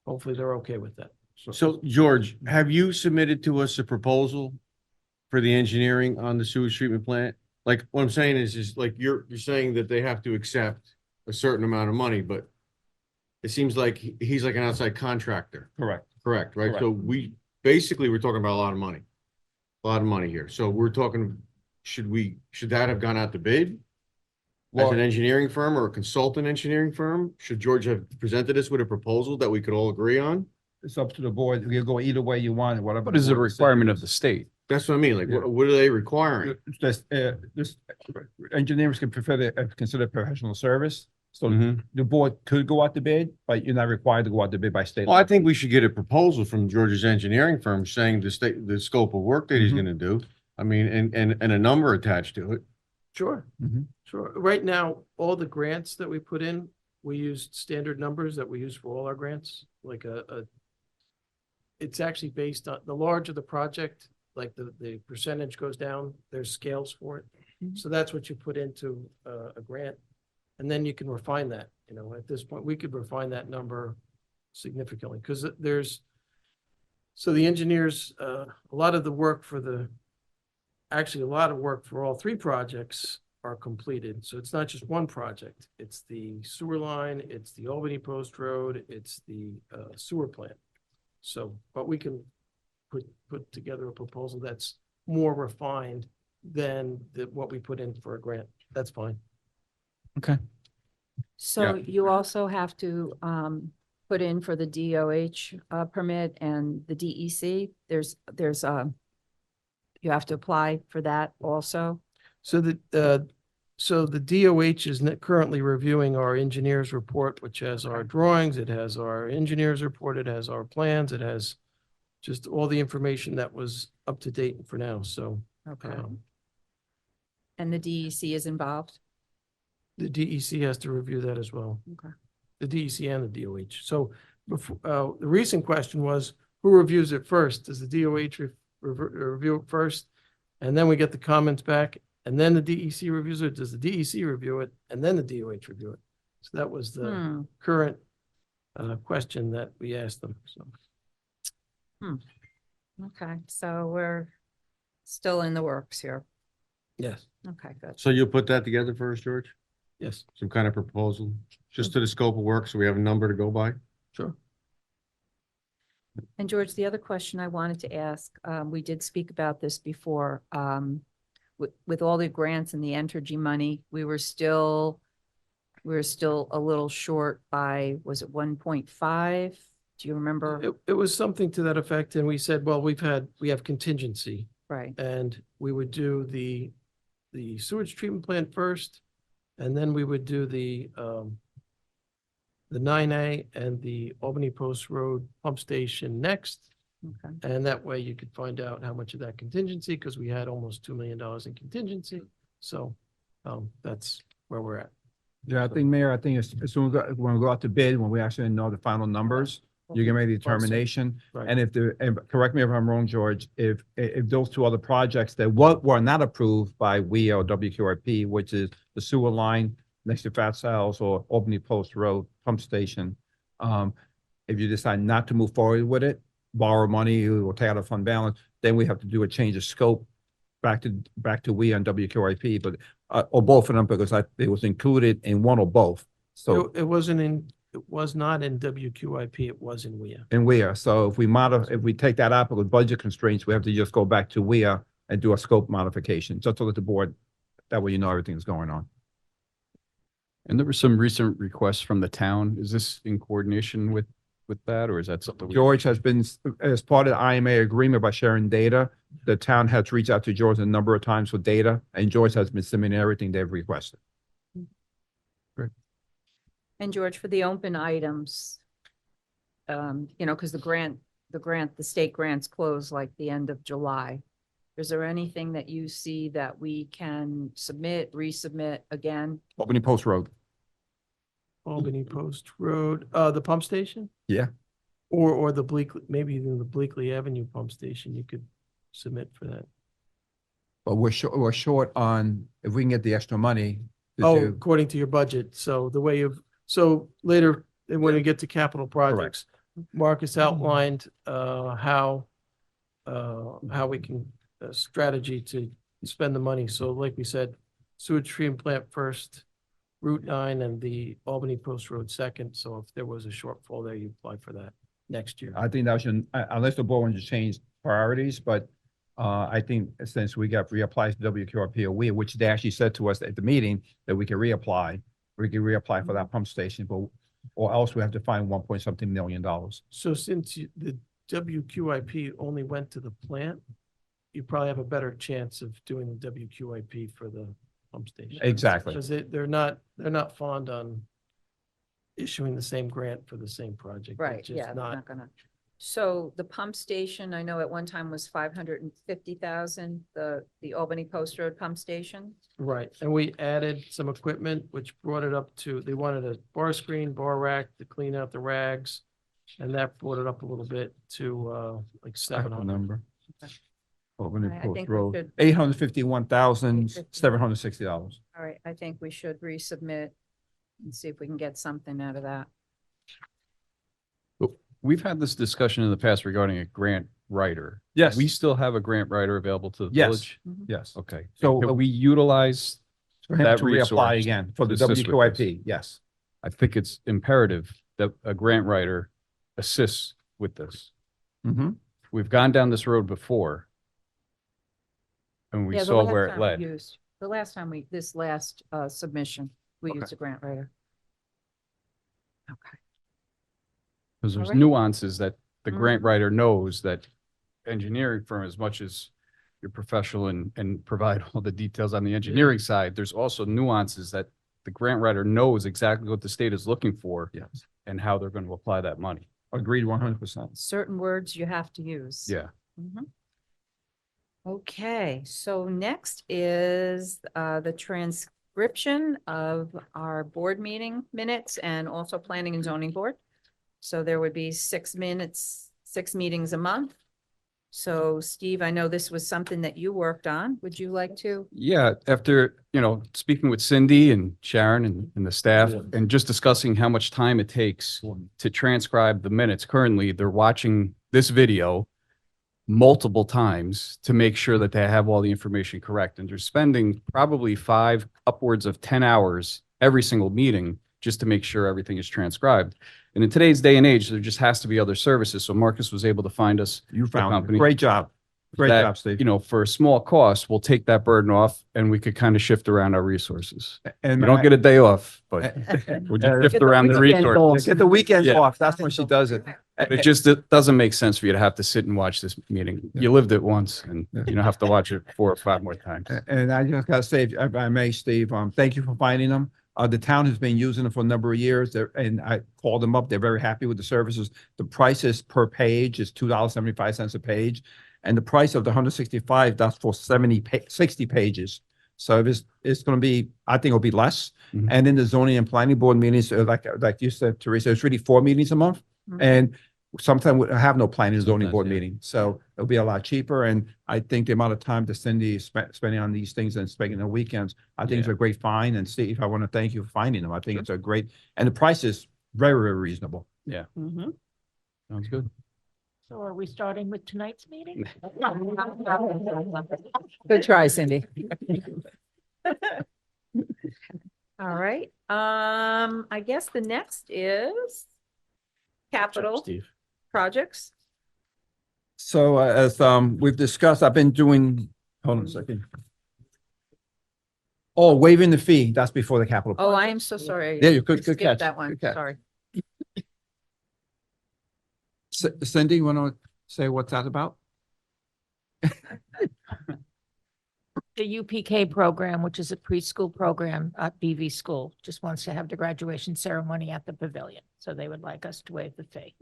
hopefully they're okay with that. So George, have you submitted to us a proposal for the engineering on the sewage treatment plant? Like, what I'm saying is like, you're saying that they have to accept a certain amount of money, but it seems like he's like an outside contractor, Correct. correct, right? Correct. So we're talking about a lot of money here. So we're talking, should that have gone out to bid? As Well, an engineering firm or a consultant engineering firm? Should George have presented us with a proposal that we could all agree on? it's up to the board. You go either way you want, whatever. What is a requirement of the state? That's what I mean, like, Yeah. what are they requiring? This engineers can consider professional service. So Mhm. the board could go out to bid, but you're not required to go out to bid by state. Well, I law. think we should get a proposal from George's engineering firm saying the scope of work that he's Mhm. gonna do. I mean, and a number attached to it. Sure, Mhm. sure. Right now, all the grants that we put in, we used standard numbers that we use for all our grants, like it's actually based on, the larger the project, like the percentage goes down, there's scales for it. Mhm. So that's what you put into a grant. And then you can refine that, at this point, we could refine that number significantly, because so the engineers, a lot of the work actually, a lot of work for all three projects are completed. So it's not just one project. It's the sewer line, it's the Albany Post Road, it's the sewer plant. So, but we can put together a proposal that's more refined than what we put in for a grant. That's fine. So you also have to put in for the DOH permit and the DEC. You have to apply for that also. So the DOH is currently reviewing our engineer's report, which has our drawings, it has our engineer's report, it has our plans, it has just all the information that was up to date for now, so. Okay. And the DEC is involved? The DEC has to review that as well. Okay. The DEC and the DOH. So before, the recent question was, who reviews it first? Does the DOH review it first? And then we get the comments back, and then the DEC reviews it? Does the DEC review it, and then the DOH review it? So that was the current question that we asked them, so. Okay, so we're still in the works here. Yes. Okay, good. So you'll put that together for us, George? Yes, Some kind of proposal, just to the scope of work, so we have a number to go by? sure. And George, the other question I wanted to ask, we did speak about this before, with all the grants and the Entergy money, we were still a little short by, was it 1.5? Do you remember? It was something to that effect, and we said, well, we have contingency, Right, and we would do the sewage treatment plant first, and then we would do the 9A and the Albany Post Road pump station next. okay. And that way you could find out how much of that contingency, because we had almost $2 million in contingency. So that's where we're at. Yeah, I think, Mayor, I think as soon as, when we go out to bid, when we actually know the final numbers, you can make the determination. Right. And and correct me if I'm wrong, George, if those two other projects that were not approved by WEA or WQRP, which is the sewer line next to Fat Sal's or Albany Post Road pump station, if you decide not to move forward with it, borrow money or take out a fund balance, then we have to do a change of scope back to WEA and WQRP, but or both of them, because it was included in one or both. So It was not in WQIP, it was in WEA. in WEA. So if we take that out with budget constraints, we have to just go back to WEA and do a scope modification, just to let the board, that way you know everything's going on. And there were some recent requests from the town. Is this in coordination with that, or is that something? George has been, as part of the IMA agreement by sharing data, the town has reached out to George a number of times for data, and George has been submitting everything they've requested. And George, for the open items, because the state grants close like the end of July. Is there anything that you see that we can resubmit again? Albany Post Road. Albany Post Road, the pump station? Yeah. Or the maybe even the Bleakley Avenue pump station, you could submit for that. But we're short on, if we can get the extra money. to Oh, do- according to your budget. So so later, when we get to capital projects, Marcus outlined how we can strategy to spend the money. So like we said, sewage treatment plant first, Route 9 and the Albany Post Road second. So if there was a shortfall there, you apply for that next year. I think that should, unless the board wants to change priorities, but I think since we got reapplied to WQRP or WEA, which they actually said to us at the meeting that we can reapply for that pump station, but or else we have to find $1 million. So since the WQIP only went to the plant, you probably have a better chance of doing the WQIP for the pump station. Exactly. Because they're not fond on issuing the same grant for the same project. They're Right, just yeah, they're not- not gonna. So the pump station, I know at one time was 550,000, the Albany Post Road pump station. Right, and we added some equipment, which brought it up to, they wanted a bar screen, bar rack to clean out the rags. And that brought it up a little bit to like I have a 700. number. Albany I Post think we Road, should- $851,760. All right, I think we should resubmit and see if we can get something out of that. We've had this discussion in the past regarding a grant writer. Yes. We still have a grant writer available to the Yes. village? Yes. Okay. So, Can we utilize, For him that to reapply resource again for the to assist with WQIP, yes. I think it's imperative that a grant writer assists with this. Mm-hmm. We've gone down this road before. And we Yeah, the saw last where time it we led. used- The last time this last submission, we Okay. used a grant writer. Okay. Because there's Alright. nuances that the grant Mhm. writer knows that engineering firm, as much as you're professional and provide all the details on the engineering side, there's also nuances that the grant writer knows exactly what the state is looking for Yes. and how they're going to apply that money. Agreed 100%. Certain words you have to use. Yeah. Mhm. Okay, so next is the transcription of our board meeting minutes and also planning and zoning board. So there would be 6 minutes, 6 meetings a month. So Steve, I know this was something that you worked on. Would you like to? Yeah, after, speaking with Cindy and Sharon and the staff and just discussing how much time it takes to transcribe the minutes. Currently, they're watching this video multiple times to make sure that they have all the information correct. And they're spending probably 5 upwards of 10 hours every single meeting just to make sure everything is transcribed. And in today's day and age, there just has to be other services. So Marcus was able to find us You found it. company Great job. Great that, job, Steve. for a small cost, we'll take that burden off and we could kind of shift around our resources. And You don't get a day off, but we'll just Get shift around the resources. Get the weekends Yeah. off. That's when she does it. It doesn't make sense for you to have to sit and watch this meeting. You lived it once and you don't have to watch it 4 or 5 more times. And I just gotta say, if I may, Steve, thank you for finding them. The town has been using them for a number of years. And I called them up. They're very happy with the services. The prices per page is $2.75 a page. And the price of the 165, that's for 60 pages. So if it's going to be, I think it'll be less. Mhm. And then the zoning and planning board meetings, like you said, Teresa, it's really 4 meetings a month. Mhm. And sometimes we have no planning and zoning Sometimes, board yeah. meeting. So it'll be a lot cheaper. And I think the amount of time that Cindy is spending on these things and spending on weekends, I think it's a great find. And Steve, I want to thank you for finding them. I think it's a great, and the price is very, very reasonable. Mhm. Sounds good. So are we starting with tonight's meeting? Good try, Cindy. All right, I guess the next is capital Steve. projects. So as we've discussed, I've been doing, hold on a second. Oh, waiving the fee, that's before the capital. Oh, I am so sorry. Yeah, you good Skipped catch. That one, Good catch. sorry. Cindy, you want to say what's that about? The UPK program, which is a preschool program at BV School, just wants to have the graduation ceremony at the pavilion. So they would like us to waive the fee.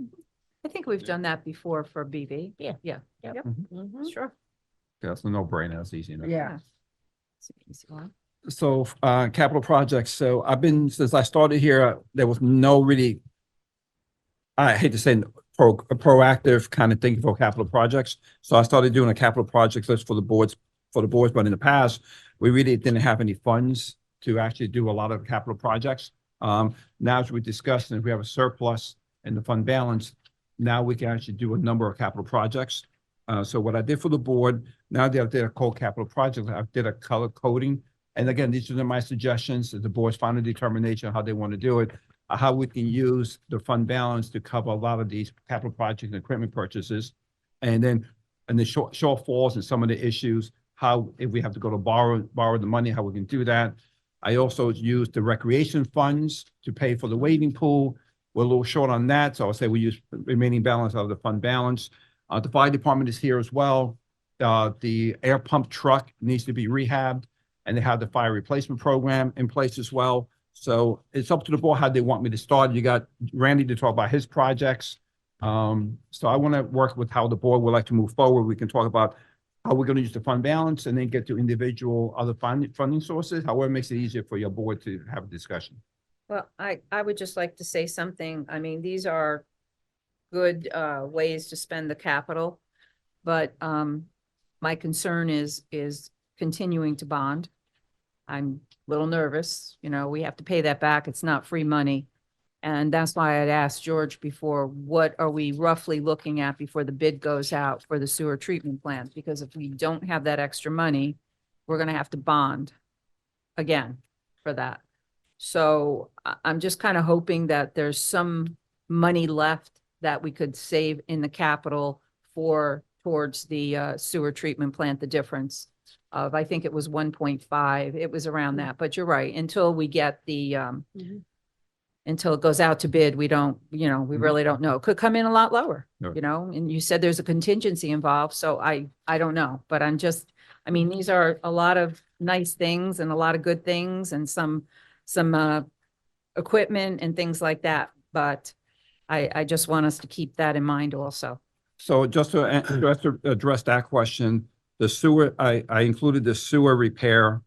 I think we've done that before for BV. Yeah. Yeah, Yep. yep, Mhm. sure. That's a no-brainer, that's easy enough. Yeah. It's an easy one. So, capital projects. So I've been, since I started here, there was no really, I hate to say proactive kind of thinking for capital projects. So I started doing a capital projects list for the boards, but in the past, we really didn't have any funds to actually do a lot of capital projects. Now, as we discussed, and if we have a surplus in the fund balance, now we can actually do a number of capital projects. So what I did for the board, now that I did a cold capital project, I did a color coding. And again, these are my suggestions, the board's final determination of how they want to do it, how we can use the fund balance to cover a lot of these capital project and equipment purchases. And then, the shortfalls and some of the issues, how, if we have to go to borrow the money, how we can do that. I also used the recreation funds to pay for the wading pool. We're a little short on that, so I'll say we use remaining balance out of the fund balance. The fire department is here as well. The air pump truck needs to be rehabbed, and they have the fire replacement program in place as well. So it's up to the board how they want me to start. You got Randy to talk about his projects. So I want to work with how the board would like to move forward. We can talk about how we're going to use the fund balance and then get to individual other funding sources, however it makes it easier for your board to have a discussion. Well, I would just like to say something. I mean, these are good ways to spend the capital. But my concern is continuing to bond. I'm a little nervous, we have to pay that back. It's not free money. And that's why I'd asked George before, what are we roughly looking at before the bid goes out for the sewer treatment plant? Because if we don't have that extra money, we're gonna have to bond again for that. So I'm just kind of hoping that there's some money left that we could save in the capital towards the sewer treatment plant, the difference of, I think it was 1.5, it was around that, but you're right, until we get the, until it goes out to bid, we don't, we really don't know. It could come in a lot lower, Sure. and you said there's a contingency involved, so I don't know, but these are a lot of nice things and a lot of good things and some equipment and things like that, but I just want us to keep that in mind also. So just to address that question, the sewer, I included the sewer repair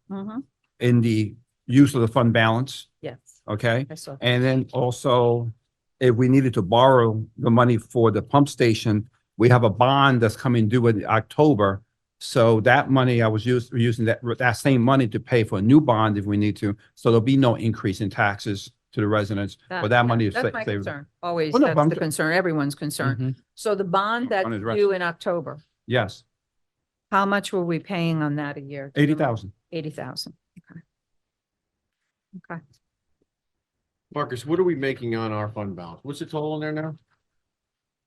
in the use of the fund balance, Yes, okay? I saw that. And then also, if we needed to borrow the money for the pump station, we have a bond that's coming due in October. So that money, I was using that same money to pay for a new bond if we need to. So there'll be no increase in taxes to the residents, but that money is That's my saved. concern. Always, Well, no, but that's I'm the ju- concern, everyone's concern. Mhm. So the bond that's Bond is rest- due in October, Yes, how much were we paying on that a year? 80,000. 80,000. Okay. Okay. Marcus, what are we making on our fund balance? What's the total in there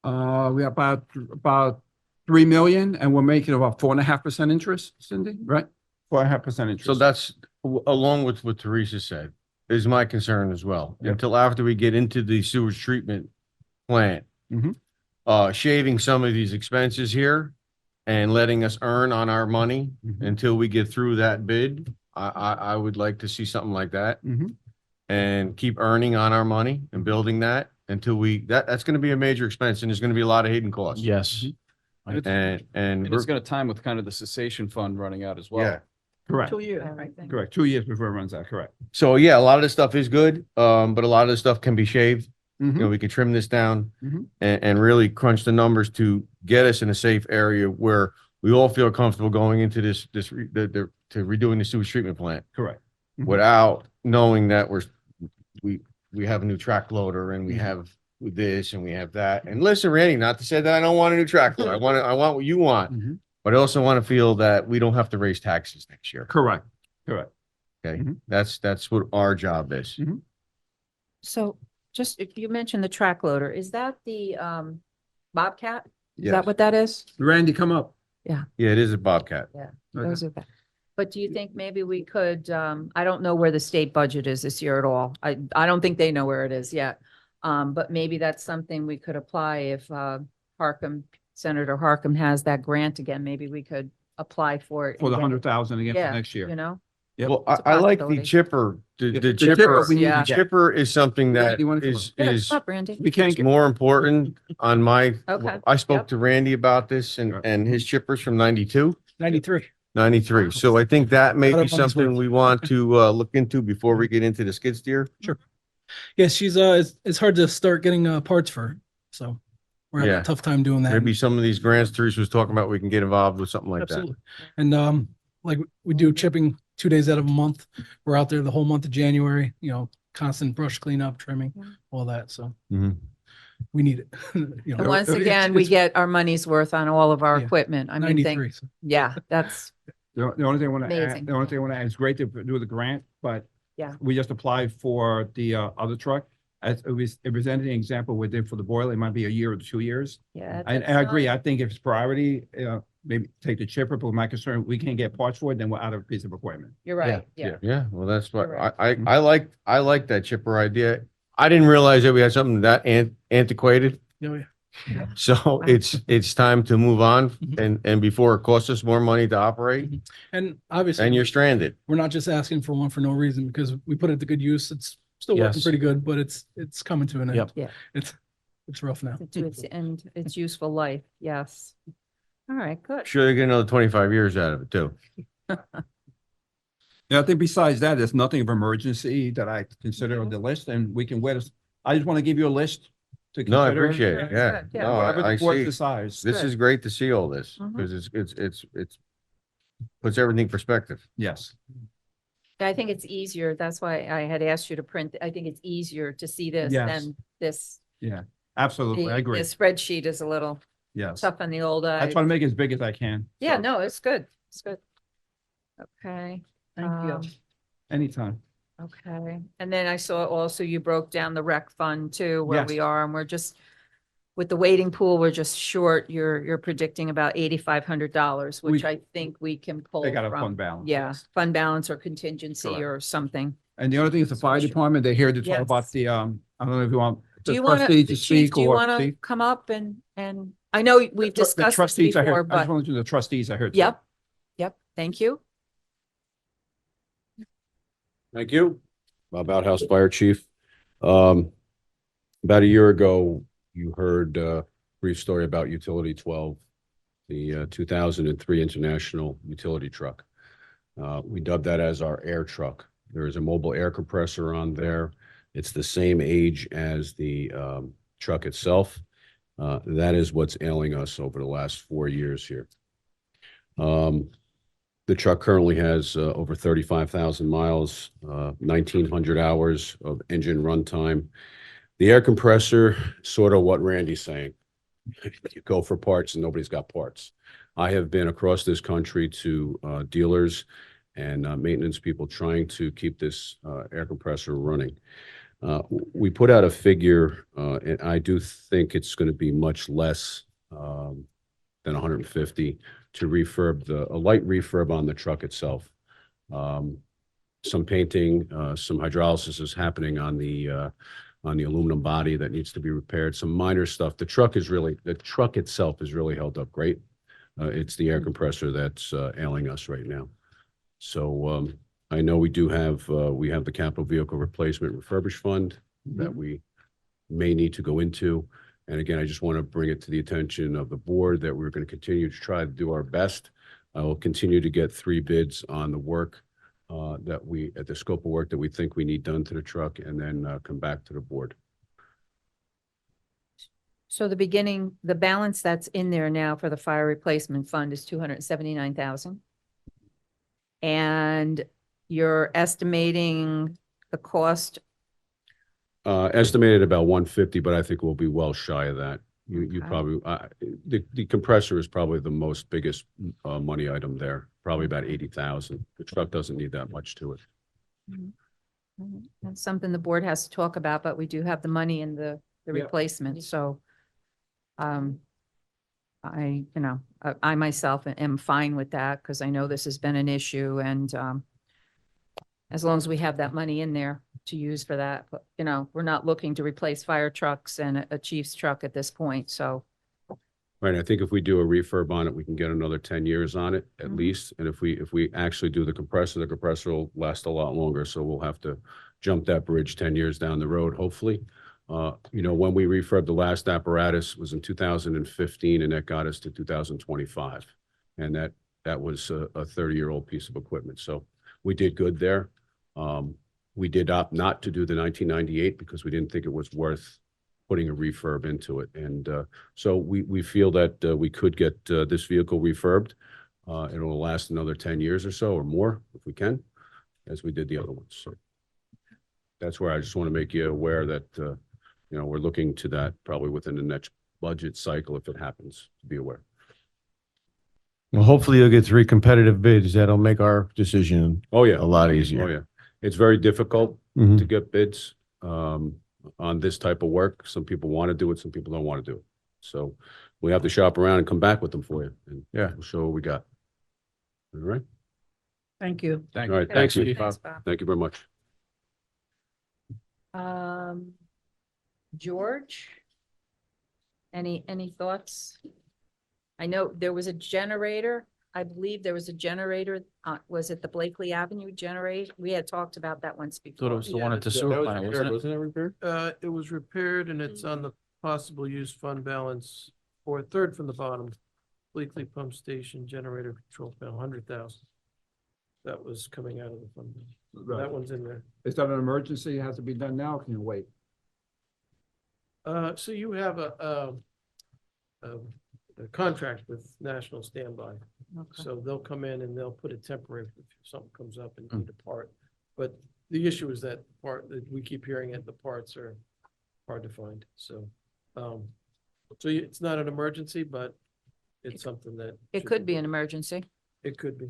now? We have about 3 million and we're making about 4.5% interest, Cindy, right? 4.5% interest. So that's along with what Teresa said, is my concern as well. Yeah. Until after we get into the sewage treatment plant. Mhm. Shaving some of these expenses here and letting us earn on our money Mhm. until we get through that bid. I would like to see something like that Mhm. and keep earning on our money and building that until that's gonna be a major expense and there's gonna be a lot of hidden costs. Yes. And And it's gonna time with kind of the cessation fund running out as well. yeah. Correct, correct. 2 years before it runs out, correct. So yeah, a lot of this stuff is good, but a lot of this stuff can be shaved. Mhm. We could trim this down Mhm. and really crunch the numbers to get us in a safe area where we all feel comfortable going into to redoing the sewage treatment plant Correct. Mhm. without knowing that we have a new track loader and we have this and we have that. And listen, Randy, not to say that I don't want a new track loader. I want what you want, Mhm. but I also want to feel that we don't have to raise taxes next year. Correct, correct. Okay, Mhm. that's what our job is. So just, if you mentioned the track loader, is that the Bobcat? Is Yes. that what that is? Randy, come up. Yeah, it is a Bobcat. Those are that. But do you think maybe we could, I don't know where the state budget is this year at all. I don't think they know where it is yet. But maybe that's something we could apply if Senator Harkam has that grant again, maybe we could apply for it. For and the get it. 100,000 again Yeah, for next year. You know? Yep. Well, It's a I like the possibility. chipper, The the chipper chipper, we need to Yeah. get. chipper is something that Randy, you wanna come is, Yeah, is up, Randy. We can't it's get, more important on my, Okay. I spoke Yep. to Randy about this Right. and his chippers from 92, 93. 93. So I think that may Lot be of money's something worth. we want to look into before we get into the skid steer. Yeah, she's it's hard to start getting parts for her. So we're having Yeah. a tough time doing that. Maybe some of these grants Teresa was talking about, we can get involved with something like that. Absolutely. And like we do chipping 2 days out of a month. We're out there the whole month of January, constant brush cleanup, trimming, Yeah. all that. So Mhm. we need it. And once again, we get our money's worth on all of our Yeah. equipment. I mean, 93. So. yeah, that's, the only thing I want to Amazing. add, the only thing I want to add, it's great to do the grant, but Yeah. we just applied for the other truck. As if there's anything example we did for the boiler, it might be a year or 2 years. yeah. I that's agree. not- I think if it's priority, maybe take the chipper, but my concern, we can't get parts for it, then we're out of a piece of equipment. You're right, yeah. Yeah, well, that's what You're right. I like that chipper idea. I didn't realize that we had something that antiquated. Oh, yeah. So it's time to move on and before it costs us more money to operate And obviously, and you're stranded. we're not just asking for one for no reason because we put it to good use. It's still working Yes. pretty good, but it's coming to an end. Yep. Yeah. It's rough now. And its useful life, yes. All right, good. Sure, they get another 25 years out of it too. Yeah, I think besides that, there's nothing of emergency that I consider on the list and we can wait. I just want to give you a list to No, I consider. appreciate it. Yeah. Good, yeah. No, Whatever I the board see. decides. This Good. is great to see all this Mhm. because it's puts everything in perspective. Yes. I think it's easier. That's why I had asked you to print. I think it's easier to see this Yes. than this. Yeah, absolutely. I The agree. spreadsheet is a little Yes. tough on the old eye. I try to make it as big as I can. Yeah, So, no, it's good. It's good. Okay. Thank you. Anytime. Okay, and then I saw also you broke down the rec fund too, where we Yes. are, and we're just, with the waiting pool, we're just short, you're predicting about $8,500, which I think we can pull They got a from. fund balance. Yeah, yes. fund balance or contingency Correct. or something. And the other thing is the fire department, they're here to talk about Yes. the, I don't know if you want Do the you want to, trustees to Chief, speak do you or. want to speak. come up and, I know we've The discussed this trustees are here. before, I just but, wanted to do the trustees are here. too. yep, thank you. Thank you. Bob Outhouse, Fire Chief. About a year ago, you heard a brief story about Utility 12, the 2003 International Utility Truck. We dubbed that as our air truck. There is a mobile air compressor on there. It's the same age as the truck itself. That is what's ailing us over the last 4 years here. The truck currently has over 35,000 miles, 1,900 hours of engine runtime. The air compressor, sort of what Randy's saying. You go for parts and nobody's got parts. I have been across this country to dealers and maintenance people trying to keep this air compressor running. We put out a figure, and I do think it's going to be much less than 150 to refurb a light refurb on the truck itself. Some painting, some hydrolysis is happening on the aluminum body that needs to be repaired. Some minor stuff. The truck itself is really held up great. It's the air compressor that's ailing us right now. So I know we have the capital vehicle replacement refurbish fund that we may need to go into. And again, I just want to bring it to the attention of the board that we're going to continue to try to do our best. I will continue to get 3 bids on the work at the scope of work that we think we need done to the truck, and then come back to the board. So the balance that's in there now for the fire replacement fund is 279,000. And you're estimating the cost. Estimated about 150, but I think we'll be well shy of that. You Okay. probably, the compressor is probably the biggest money item there, probably about 80,000. The truck doesn't need that much to it. That's something the board has to talk about, but we do have the money in the replacement, so. I myself am fine with that because I know this has been an issue and, as long as we have that money in there to use for that, but we're not looking to replace fire trucks and a chief's truck at this point, so. Right, I think if we do a refurb on it, we can get another 10 years on it at least. And if we actually do the compressor will last a lot longer. So we'll have to jump that bridge 10 years down the road, hopefully. When we refurbed the last apparatus was in 2015, and that got us to 2025. And that was a 30-year-old piece of equipment. So we did good there. We did opt not to do the 1998 because we didn't think it was worth putting a refurb into it. And so we feel that we could get this vehicle refurbed. It will last another 10 years or so or more if we can, as we did the other ones. So that's where I just want to make you aware that, we're looking to that probably within the next budget cycle if it happens, to be aware. Well, hopefully you'll get 3 competitive bids. That'll make our decision Oh, yeah. a lot Oh, easier. yeah. It's very difficult Mhm. to get bids on this type of work. Some people want to do it, some people don't want to do it. So we have to shop around and come back with them for you. And Yeah. we'll show what we got. All right. Thank you. All right. Thank Thanks, you. Chief. Thanks, Bob. Thank you very much. George? Any thoughts? I know there was a generator. I believe there was a generator. Was it the Blakely Avenue generator? We had talked about that once Thought it before. was the one at the sewer plant, wasn't it? Wasn't it repaired? It was repaired and it's on the possible use fund balance for third from the bottom. Bleakley Pump Station Generator Control Panel, 100,000. That was coming out of the fund. That one's in there. Is that an emergency? It has to be done now? Can you wait? So you have a contract with National Standby. Okay. So they'll come in and they'll put a temporary, if something comes up and need a part, But the issue is that part, that we keep hearing it, the parts are hard to find, so. So it's not an emergency, but it's something that. It could be an emergency. It could be.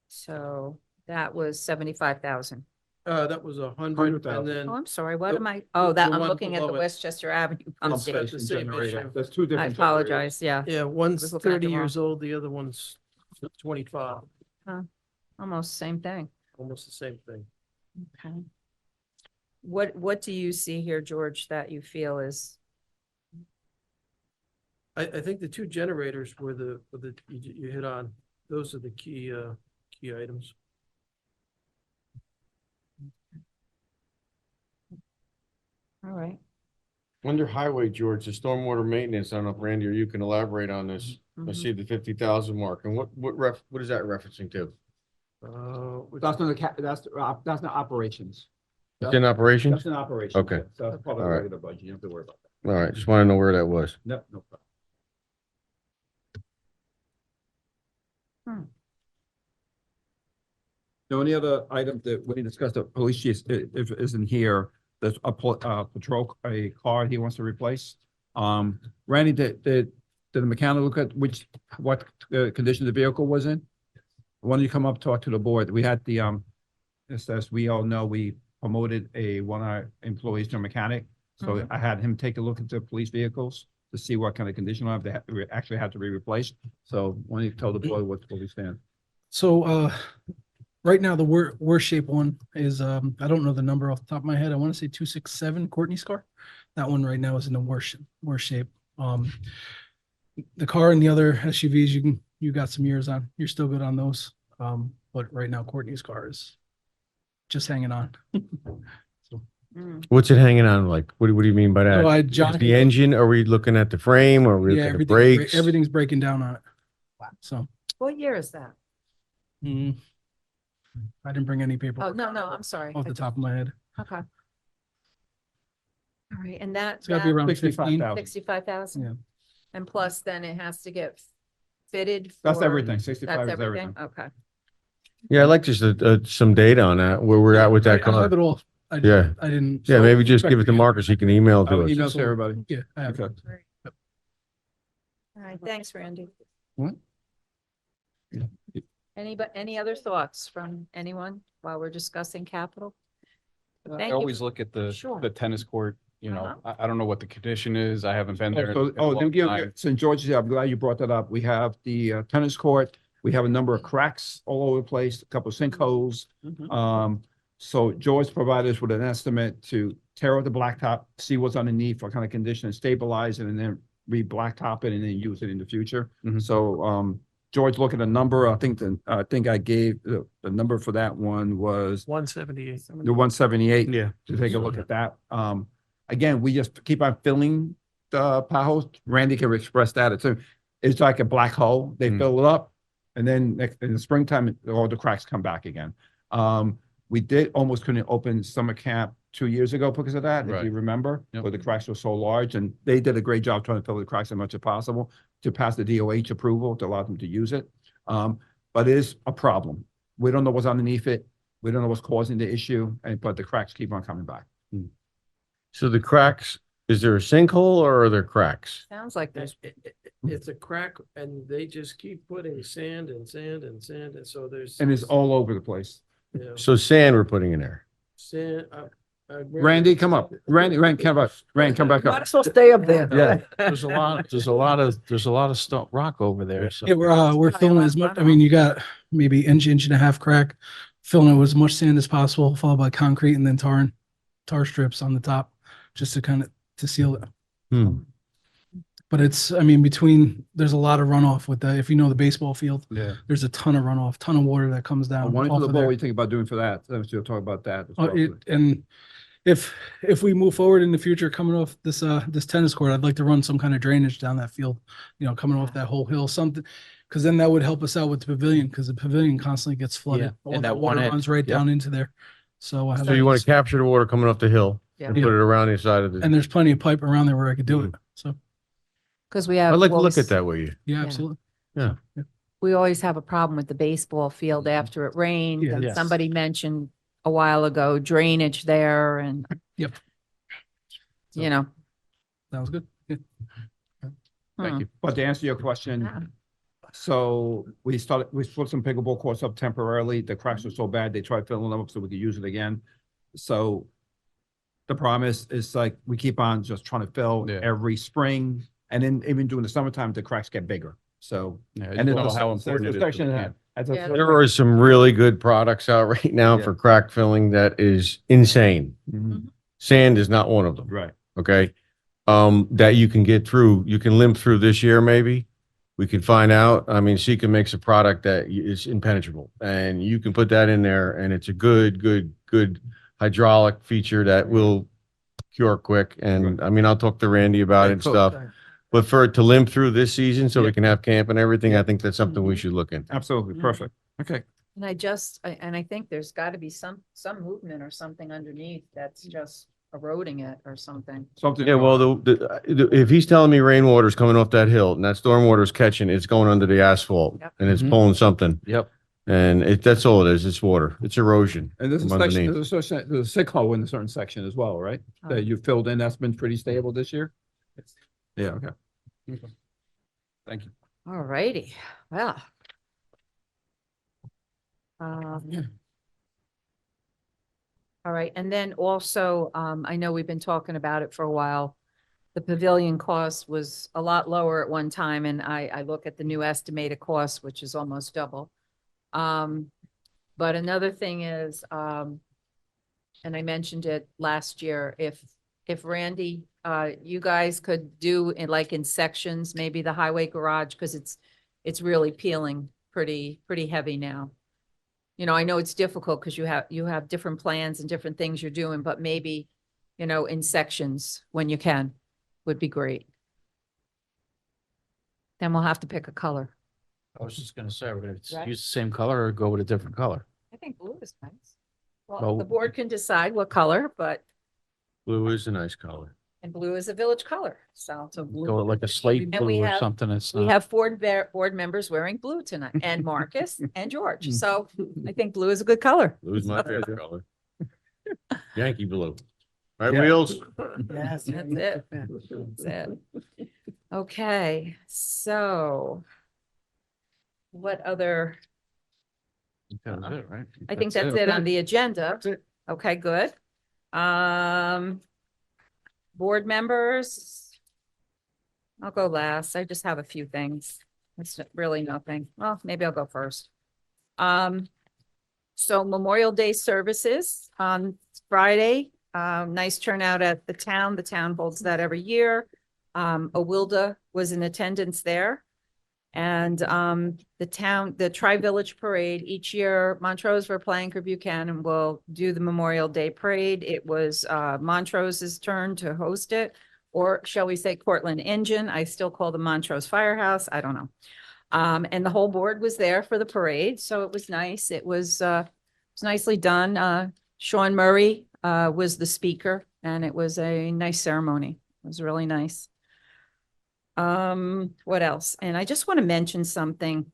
So that was 75,000. That was 100 and then. Oh, I'm sorry. What The- am I? Oh, that, the I'm one looking at the below it. Westchester Avenue pump Pump station. station. the same generator. issue. There's two I different. generators. apologize. Yeah, Yeah, one's was looking at 30 them years old, the other one's 25, almost same thing. almost the same thing. Okay. What do you see here, George, that you feel is, I think the two generators were you hit on, those are the key items. all right? Under highway, George, the stormwater maintenance, I don't know if Randy or you can elaborate on this. I Mhm. see the 50,000 mark, and what is that referencing to? That's not the that's not operations. It's in operation? That's an operation. Okay. So that's part of the All right. regular budget. You don't have to worry about that. All right, just want to know where that was. No, no problem. The only other item that we discussed, the police chief if isn't here, there's a patrol, a car he wants to replace. Randy, did the mechanic look at what condition the vehicle was in? Why don't you come up, talk to the board? We had the, as we all know, we promoted one of our employees to a mechanic. So Mhm. I had him take a look at the police vehicles to see what kind of condition they actually had to be replaced. So why don't you tell the board what we stand? So, right now, the worst shape one is, I don't know the number off the top of my head. I want to say 267 Courtney's car. That one right now is in the worst shape. The car and the other SUVs, you got some years on. You're still good on those. But right now, Courtney's car is just hanging on. What's it hanging on like? What do you mean by So that? John, Is the engine, are we looking at the frame, or are we yeah, looking at brakes? everything's breaking down on it. So, what year is that? I didn't bring any Oh, paperwork no, I'm sorry. off the top of my head. Okay. All right, and that. It's gotta be around 15. 65,000. 65,000? Yeah. And plus then it has to get fitted. That's for- everything. 65 That's is everything? everything. Okay. Yeah, I'd like just some data on that, where we're at with that I have car. it all. Yeah. I didn't. Yeah, maybe just give it to Marcus. He can email to I'll us. email to everybody. Yeah, I have it. Okay. All right, thanks, Randy. What? Any other thoughts from anyone while we're discussing capital? I Thank you. always look at Sure. the tennis court, you know, Uh-huh. I don't know what the condition is. I haven't been there. in a Let me long give time. St. George's, I'm glad you brought that up. We have the tennis court. We have a number of cracks all over the place, a couple of sinkholes. So George provided us with an estimate to tear out the blacktop, see what's underneath, what kind of condition, stabilize it, and then re-blacktop it and then use it in the future. Mhm. So, George, look at the number. I think I gave the number for that one was 178. the 178. Yeah. To take a look at that. Again, we just keep on filling the potholes. Randy can express that. It's like a black hole. They fill it up. And then in the springtime, all the cracks come back again. We did almost couldn't open summer camp 2 years ago because of that, if Right. you remember, Yep. where the cracks were so large, and they did a great job trying to fill the cracks as much as possible to pass the DOH approval to allow them to use it. But it is a problem. We don't know what's underneath it. We don't know what's causing the issue, but the cracks keep on coming back. So the cracks, is there a sinkhole or are there cracks? Sounds like there's, It's a crack and they just keep putting sand and sand and sand. And so there's. And it's all over the place. you know, So sand we're putting in there. Sand. Randy, come up. Randy, come back. Randy, come back up. as well stay up there. Yeah. There's a lot of stone rock over there, so. Yeah, we're filling as much, I mean, you got maybe inch and a half crack, filling it with as much sand as possible, followed by concrete and then tar strips on the top, just to kind of, to seal it. But it's, I mean, there's a lot of runoff with that. If you know the baseball field, Yeah. there's a ton of runoff, ton of water that comes down. One off to the of ball, there. what do you think about doing for that? Let's talk about that. as well. And if we move forward in the future, coming off this tennis court, I'd like to run some kind of drainage down that field, coming off that whole hill, something, because then that would help us out with the pavilion, because the pavilion constantly gets flooded. Yeah, All and the that one water end, runs right yep. down into there. So So you want to capture the water coming off the hill and Yeah. put it around the side of and the, there's plenty of pipe around there where I could do it. So, because we have. I'd like to well, look at that with you. yeah, Yeah. absolutely. Yeah. we always have a problem with the baseball field after it rained. Yeah, And yes. somebody mentioned a while ago drainage there and. Yep. You know. Sounds good. Yeah. hmm. But to answer your Yeah. question, so we put some pickleball courts up temporarily. The cracks were so bad, they tried filling them up so we could use it again. So the promise is like, we keep on just trying to fill Yeah. every spring. And then even during the summertime, the cracks get bigger. So. Yeah, And you then know the how se- important the it is. section to the that- camp. at the- Yeah. There are some really good products out right now Yeah. for crack filling that is insane. Mhm. Sand is not one of them. Right. Okay? That you can get through, you can limp through this year, maybe. We can find out. I mean, Sika makes a product that is impenetrable and you can put that in there and it's a good hydraulic feature that will cure quick. And I mean, I'll talk to Randy about it and Cool. stuff. But for it to limp through this season so we Yeah. can have camp and everything, I think that's something we should look into. Absolutely. Mhm. Perfect. Okay. And I think there's got to be some movement or something underneath that's just eroding it or something. Something. Yeah, well, if he's telling me rainwater's coming off that hill and that stormwater's catching, it's going under the asphalt Yep. and it's Mhm. pulling something. Yep. And that's all it is. It's water. It's erosion. And there's a from section, underneath. there's a sinkhole in a certain section as well, right? That you filled in, that's been pretty stable this year? Yeah, okay. Thank you. All righty, well. Um, All right, and then also, I know we've been talking about it for a while. The pavilion cost was a lot lower at one time, and I look at the new estimated cost, which is almost double. But another thing is, and I mentioned it last year, if Randy, you guys could do in like in sections, maybe the highway garage, because it's really peeling pretty heavy now. You know, I know it's difficult because you have different plans and different things you're doing, but maybe, you know, in sections when you can, would be great. Then we'll have to pick a color. I was just gonna say, we're gonna Right. use the same color or go with a different color. I think blue is nice. Well, Well- the board can decide what color, but, Blue is a nice color. and blue is a village color, so. Go with like a slate And we blue or have- something. That's We not, have board members wearing blue tonight, and Marcus and George, so I think blue is a good color. Blue's my favorite color. Yankee blue. Right, Yeah. Wheels? Yes, that's it. That's it. Okay, so what other, that was it, right? I think that's it on the agenda. Okay, good. Board members. I'll go last. I just have a few things. It's really nothing. Well, maybe I'll go first. So Memorial Day services on Friday, nice turnout at the town. The town holds that every year. Awilda was in attendance there. And the Tri-Village Parade, each year Montrose, Verplank, or Buchanan will do the Memorial Day Parade. It was Montrose's turn to host it, or shall we say Cortland Engine? I still call the Montrose Firehouse. I don't know. And the whole board was there for the parade, so it was nice. It was nicely done. Sean Murray was the speaker, and it was a nice ceremony. It was really nice. What else? And I just want to mention something.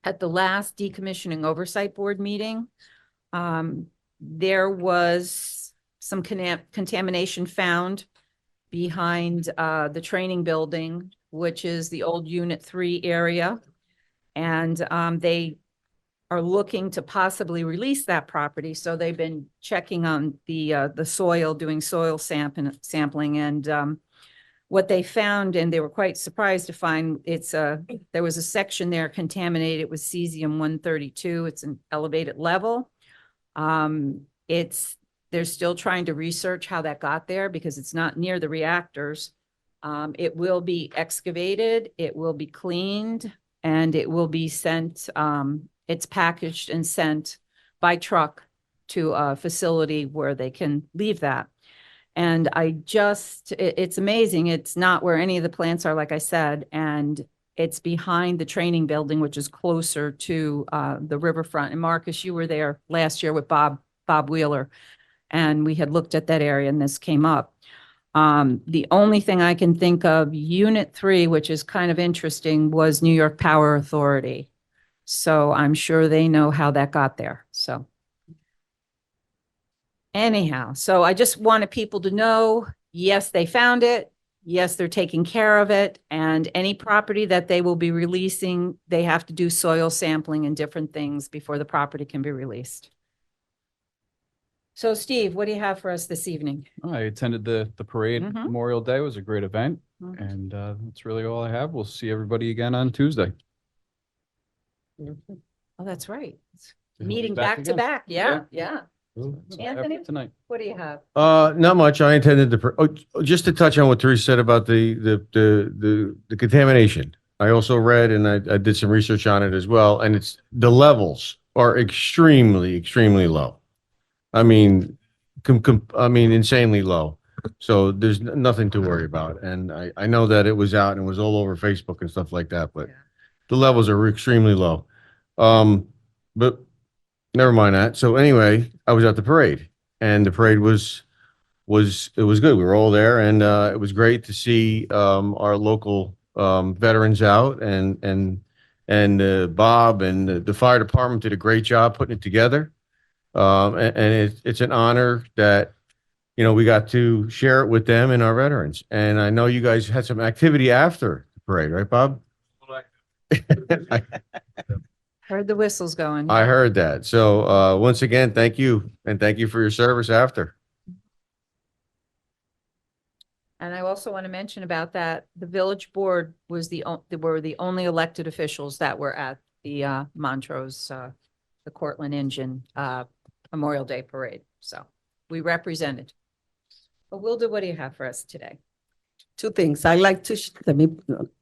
At the last decommissioning oversight board meeting, there was some contamination found behind the training building, which is the old Unit 3 area. And they are looking to possibly release that property. So they've been checking on the soil, doing soil sampling, and what they found, and they were quite surprised to find, there was a section there contaminated with cesium-132. It's an elevated level. They're still trying to research how that got there because it's not near the reactors. It will be excavated, it will be cleaned, and it will be sent, it's packaged and sent by truck to a facility where they can leave that. And it's amazing. It's not where any of the plants are, like I said, and it's behind the training building, which is closer to the riverfront. And Marcus, you were there last year with Bob Wheeler, and we had looked at that area and this came up. The only thing I can think of, Unit 3, which is kind of interesting, was New York Power Authority. So I'm sure they know how that got there, so. Anyhow, so I just wanted people to know, yes, they found it. Yes, they're taking care of it. And any property that they will be releasing, they have to do soil sampling and different things before the property can be released. So Steve, what do you have for us this evening? I attended the parade Mhm. Memorial Day. It was a great event. Mhm. And that's really all I have. We'll see everybody again on Tuesday. Oh, that's right. We'll be Meeting back back to again. back. Yeah, yeah. That's all I have Anthony? for tonight. What do you have? Not much. I intended to, just to touch on what Teresa said about the contamination. I also read and I did some research on it as well, and it's, the levels are extremely low. I mean, insanely low. So there's nothing to worry about. And I know that it was out and it was all over Facebook and stuff like that, but the levels are extremely low. But never mind that. So anyway, I was at the parade, and the parade was good. We were all there, and it was great to see our local veterans out, and Bob and the fire department did a great job putting it together. And it's an honor that, you know, we got to share it with them and our veterans. And I know you guys had some activity after the parade, right, Bob? Heard the whistles going. I heard that. So once again, thank you. And thank you for your service after. And I also want to mention about that, the village board was were the only elected officials that were at the Montrose, the Cortland Engine Memorial Day Parade. So we represented. But Wilda, what do you have for us today? Two things. I like to,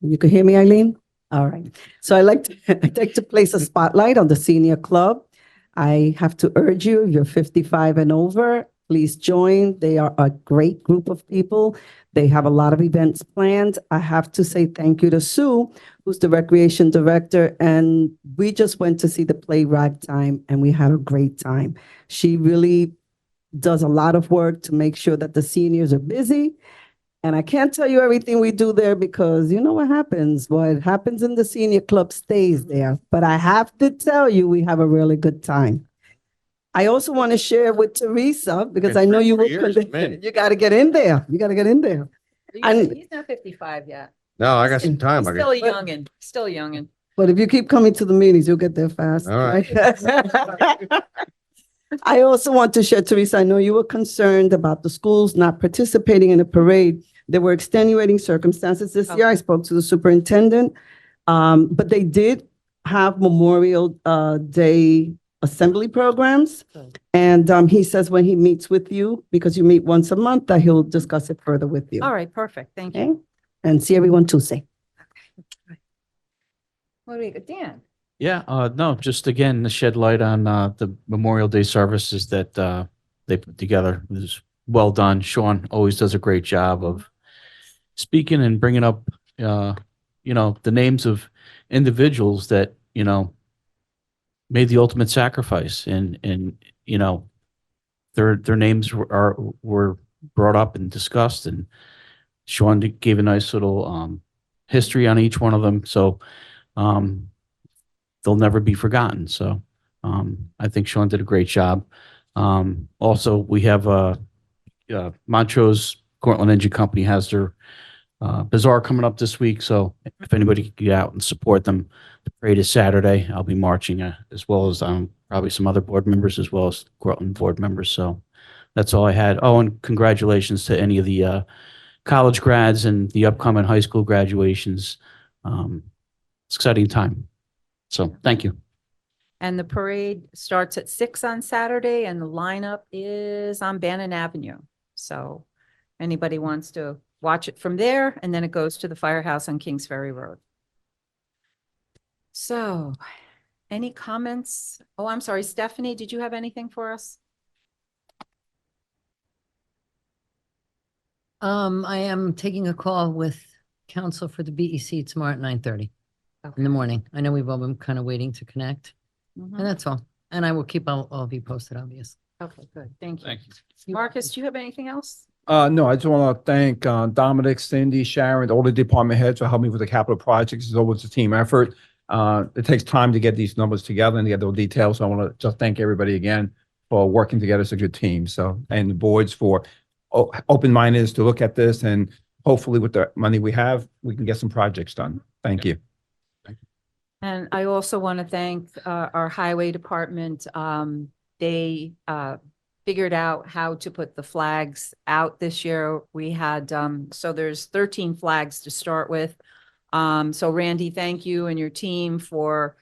you can hear me, Eileen? All right. So I'd like to place a spotlight on the senior club. I have to urge you, if you're 55 and over, please join. They are a great group of people. They have a lot of events planned. I have to say thank you to Sue, who's the recreation director. And we just went to see the play Ragtime, and we had a great time. She really does a lot of work to make sure that the seniors are busy. And I can't tell you everything we do there because you know what happens. What happens in the senior club stays there. But I have to tell you, we have a really good time. I also want to share with Teresa, because I know you will. You got to get in there. You got to get in there. He's not 55 yet. No, I got some time. He's still a youngin', still a youngin'. But if you keep coming to the meetings, you'll get there fast. All right. I also want to share, Teresa, I know you were concerned about the schools not participating in the parade. There were extenuating circumstances this year. I spoke to the superintendent, but they did have Memorial Day assembly programs. And he says when he meets with you, because you meet once a month, that he'll discuss it further with you. All right, perfect. Thank Okay? you. And see everyone Tuesday. What do we got? Dan? Yeah, no, just again, to shed light on the Memorial Day services that they put together. It was well done. Sean always does a great job of speaking and bringing up, the names of individuals that, made the ultimate sacrifice, and their names were brought up and discussed, and Sean gave a nice little history on each one of them. So they'll never be forgotten. So I think Sean did a great job. Also, we have Montrose Cortland Engine Company has their bazaar coming up this week. So if anybody could get out and support them, the parade is Saturday. I'll be marching as well as probably some other board members as well as Cortland board members. So that's all I had. Oh, and congratulations to any of the college grads and the upcoming high school graduations. It's exciting time. So thank you. And the parade starts at 6 on Saturday and the lineup is on Bannon Avenue. So anybody wants to watch it from there, and then it goes to the firehouse on Kings Ferry Road. So any comments? Oh, I'm sorry, Stephanie, did you have anything for us? I am taking a call with counsel for the BEC tomorrow at 9:30 in the morning. I know we've all been kind of waiting to connect, Mhm. and that's all. And I will keep all of you posted, obviously. Okay, good. Thank you. Thank you. Marcus, do you have anything else? No, I just want to thank Dominic, Cindy, Sharon, all the department heads for helping me with the capital projects. It's always a team effort. It takes time to get these numbers together and to get those details. So I want to just thank everybody again for working together as a good team. So, and the boards for open-mindedness to look at this, and hopefully with the money we have, we can get some projects done. Thank you. And I also want to thank our highway department. They figured out how to put the flags out this year. We had, so there's 13 flags to start with. So Randy, thank you and your team for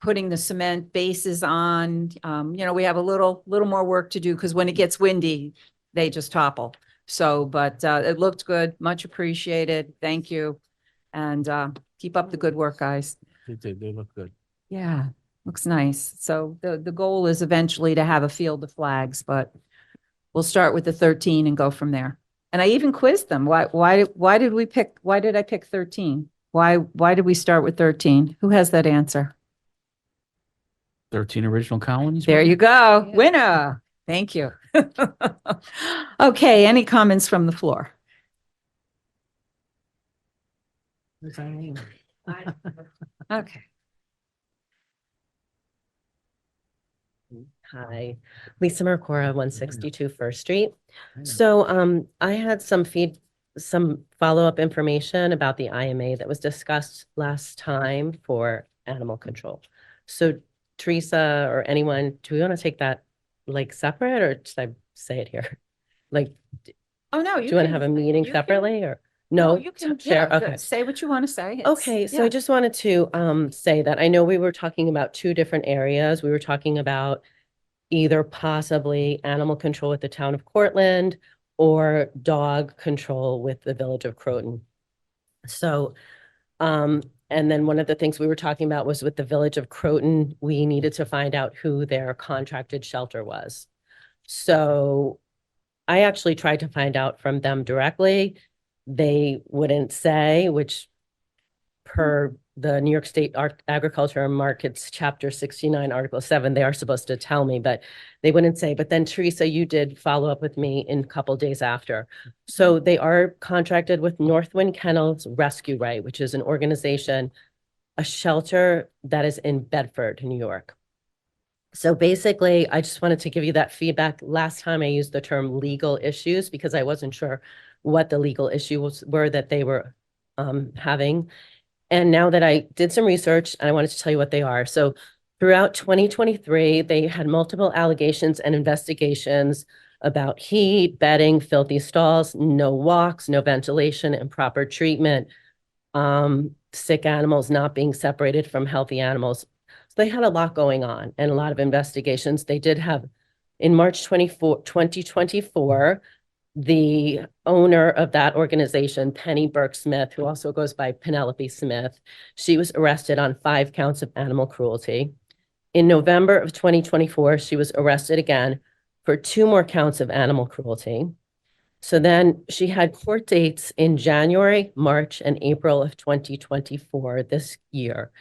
putting the cement bases on. We have a little more work to do because when it gets windy, they just topple. So, but it looked good, much appreciated. Thank you. And keep up the good work, guys. They look good. Yeah, looks nice. So the goal is eventually to have a field of flags, but we'll start with the 13 and go from there. And I even quizzed them. Why did I pick 13? Why did we start with 13? Who has that answer? 13 original colonies. There you go. Winner. Thank you. Okay, any comments from the floor? Okay. Hi, Lisa Mercora, 162 First Street. So I had some follow-up information about the IMA that was discussed last time for animal control. So Teresa or anyone, do we want to take that like separate, or should I say it here? Like, Oh, no. do you want to have a meeting separately or? No, You can share. yeah, Okay. say what you want to say. Okay, so I just wanted to say that I know we were talking about two different areas. We were talking about either possibly animal control with the town of Cortland or dog control with the village of Croton. So, and then one of the things we were talking about was with the village of Croton, we needed to find out who their contracted shelter was. So I actually tried to find out from them directly. They wouldn't say, which per the New York State Agriculture and Markets, Chapter 69, Article 7, they are supposed to tell me, but they wouldn't say. But then Teresa, you did follow up with me in a couple days after. So they are contracted with Northwind Kennels Rescue Right, which is an organization, a shelter that is in Bedford, New York. So basically, I just wanted to give you that feedback. Last time I used the term legal issues because I wasn't sure what the legal issues were that they were having. And now that I did some research, I wanted to tell you what they are. So throughout 2023, they had multiple allegations and investigations about heat, bedding, filthy stalls, no walks, no ventilation, improper treatment, sick animals not being separated from healthy animals. So they had a lot going on and a lot of investigations. They did have, in March 2024, the owner of that organization, Penny Burke Smith, who also goes by Penelope Smith, she was arrested on 5 counts of animal cruelty. In November of 2024, she was arrested again for 2 more counts of animal cruelty. So then she had court dates in January, March, and April of 2024 this year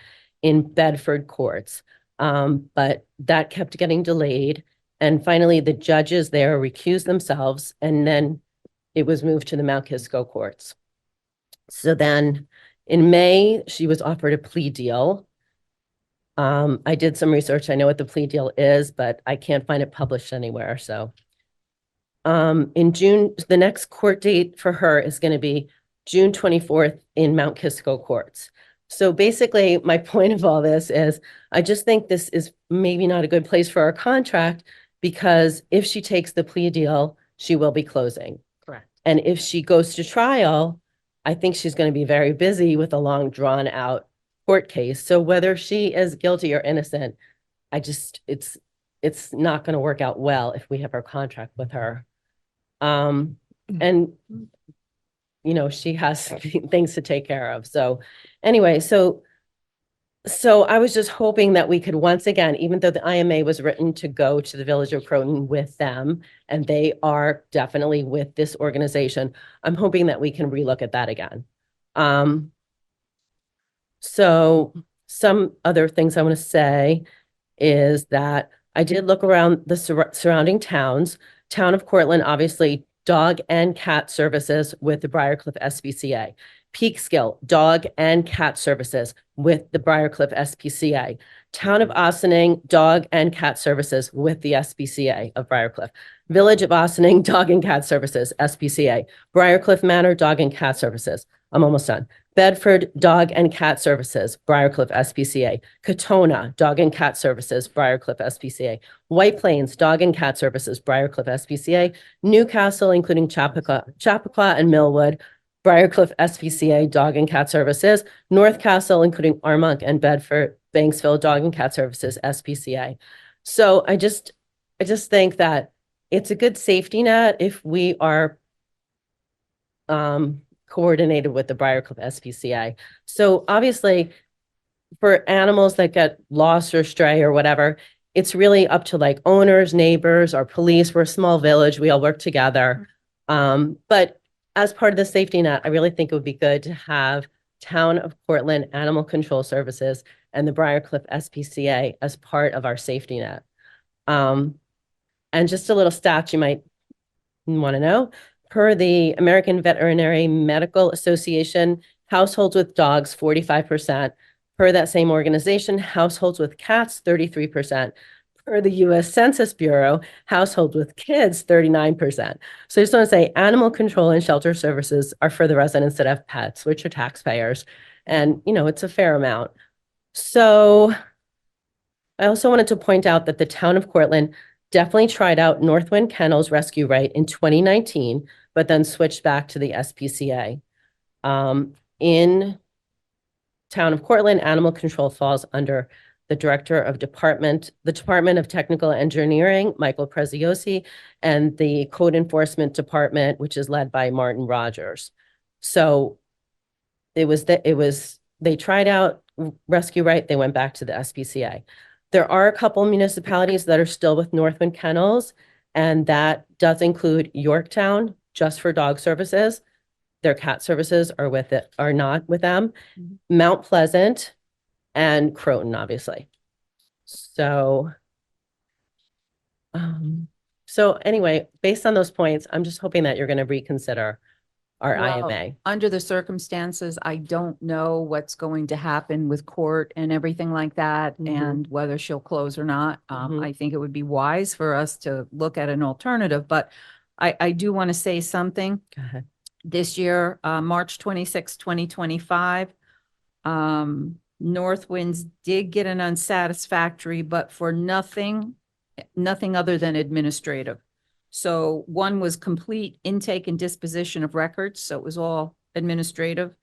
in Bedford courts. But that kept getting delayed. And finally, the judges there recused themselves, and then it was moved to the Mount Kisco courts. So then in May, she was offered a plea deal. I did some research. I know what the plea deal is, but I can't find it published anywhere. So in June, the next court date for her is going to be June 24th in Mount Kisco courts. So basically, my point of all this is I just think this is maybe not a good place for our contract, because if she takes the plea deal, she will be closing. Correct. And if she goes to trial, I think she's going to be very busy with a long drawn out court case. So whether she is guilty or innocent, it's not going to work out well if we have our contract with her. And she has things to take care of. So anyway, so I was just hoping that we could once again, even though the IMA was written to go to the village of Croton with them, and they are definitely with this organization, I'm hoping that we can relook at that again. So some other things I want to say is that I did look around the surrounding towns. Town of Cortland obviously dog and cat services with the Briarcliff SPCA. Peekskill, dog and cat services with the Briarcliff SPCA. Town of Austining, dog and cat services with the SPCA of Briarcliff. Village of Austining, dog and cat services, SPCA. Briarcliff Manor, dog and cat services. I'm almost done. Bedford, dog and cat services, Briarcliff SPCA. Katona, dog and cat services, Briarcliff SPCA. White Plains, dog and cat services, Briarcliff SPCA. Newcastle, including Chappaqua and Millwood, Briarcliff SPCA, dog and cat services. North Castle, including Armonk and Bedford, Banksville, dog and cat services, SPCA. So I just think that it's a good safety net if we are coordinated with the Briarcliff SPCA. So obviously for animals that get lost or stray or whatever, it's really up to like owners, neighbors, or police. We're a small village. We all work together. But as part of the safety net, I really think it would be good to have Town of Portland Animal Control Services and the Briarcliff SPCA as part of our safety net. And just a little stat you might want to know. Per the American Veterinary Medical Association, households with dogs, 45%. Per that same organization, households with cats, 33%. Per the US Census Bureau, households with kids, 39%. So I just want to say animal control and shelter services are for the residents that have pets, which are taxpayers. And, you know, it's a fair amount. So I also wanted to point out that the town of Cortland definitely tried out Northwind Kennels Rescue Right in 2019, but then switched back to the SPCA. In town of Cortland, animal control falls under the director of the Department of Technical Engineering, Michael Preziosi, and the Code Enforcement Department, which is led by Martin Rogers. So they tried out Rescue Right, they went back to the SPCA. There are a couple municipalities that are still with Northwind Kennels, and that does include Yorktown, just for dog services. Their cat services are not with them. Mount Pleasant, and Croton, obviously. So anyway, based on those points, I'm just hoping that you're going to reconsider our Well, IMA. Under the circumstances, I don't know what's going to happen with court and everything like that, and whether she'll close or not. I think it would be wise for us to look at an alternative, but I do want to say something. Go ahead. This year, March 26, 2025, Northwinds did get an unsatisfactory, but for nothing other than administrative. So one was complete intake and disposition of records. So it was all administrative.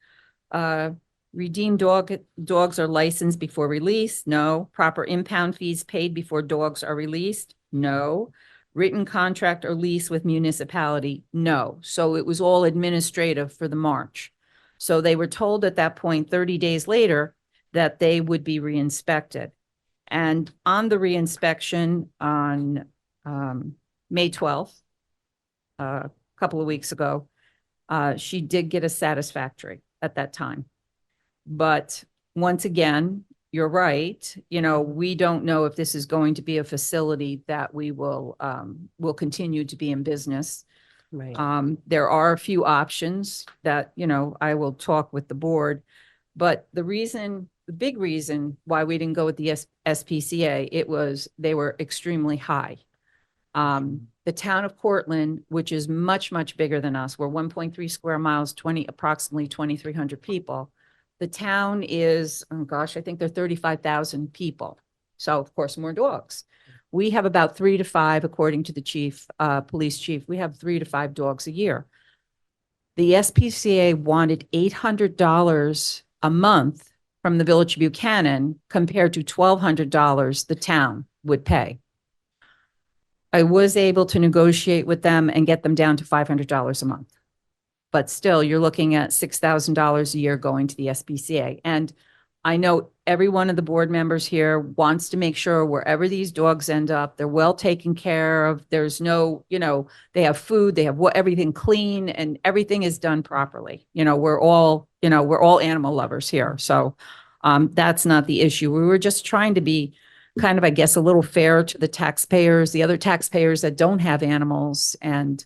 Redeemed dogs are licensed before release. No. Proper impound fees paid before dogs are released. No. Written contract or lease with municipality. No. So it was all administrative for the March. So they were told at that point, 30 days later, that they would be reinspected. And on the reinspection on May 12th, a couple of weeks ago, she did get a satisfactory at that time. But once again, you're right. You know, we don't know if this is going to be a facility that we will continue to be in business. Right. There are a few options that, you know, I will talk with the board, but the big reason why we didn't go with the SPCA, they were extremely high. The town of Cortland, which is much, much bigger than us, we're 1.3 square miles, approximately 2,300 people. The town is, oh gosh, I think they're 35,000 people. So of course, more dogs. We have about 3 to 5, according to the chief, police chief, we have 3 to 5 dogs a year. The SPCA wanted $800 a month from the Village of Buchanan compared to $1,200 the town would pay. I was able to negotiate with them and get them down to $500 a month. But still, you're looking at $6,000 a year going to the SPCA. And I know every one of the board members here wants to make sure wherever these dogs end up, they're well taken care of. There's no, you know, they have food, they have everything clean, and everything is done properly. You know, we're all animal lovers here. So that's not the issue. We were just trying to be kind of, I guess, a little fair to the taxpayers, the other taxpayers that don't have animals, and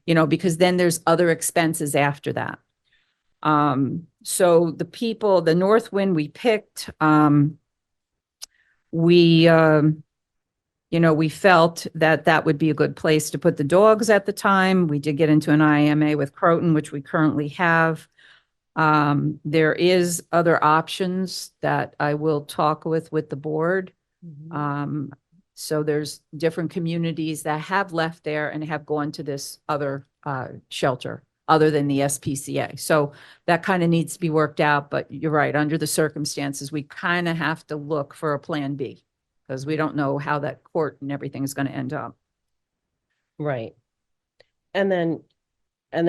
because then there's other expenses after that. So the people, the Northwind we picked, we felt that that would be a good place to put the dogs at the time. We did get into an IMA with Croton, which we currently have. There is other options that I will talk with the board. So there's different communities that have left there and have gone to this other shelter other than the SPCA. So that kind of needs to be worked out, but you're right, under the circumstances, we kind of have to look for a plan B because we don't know how that court and everything is going to end up. Right. And then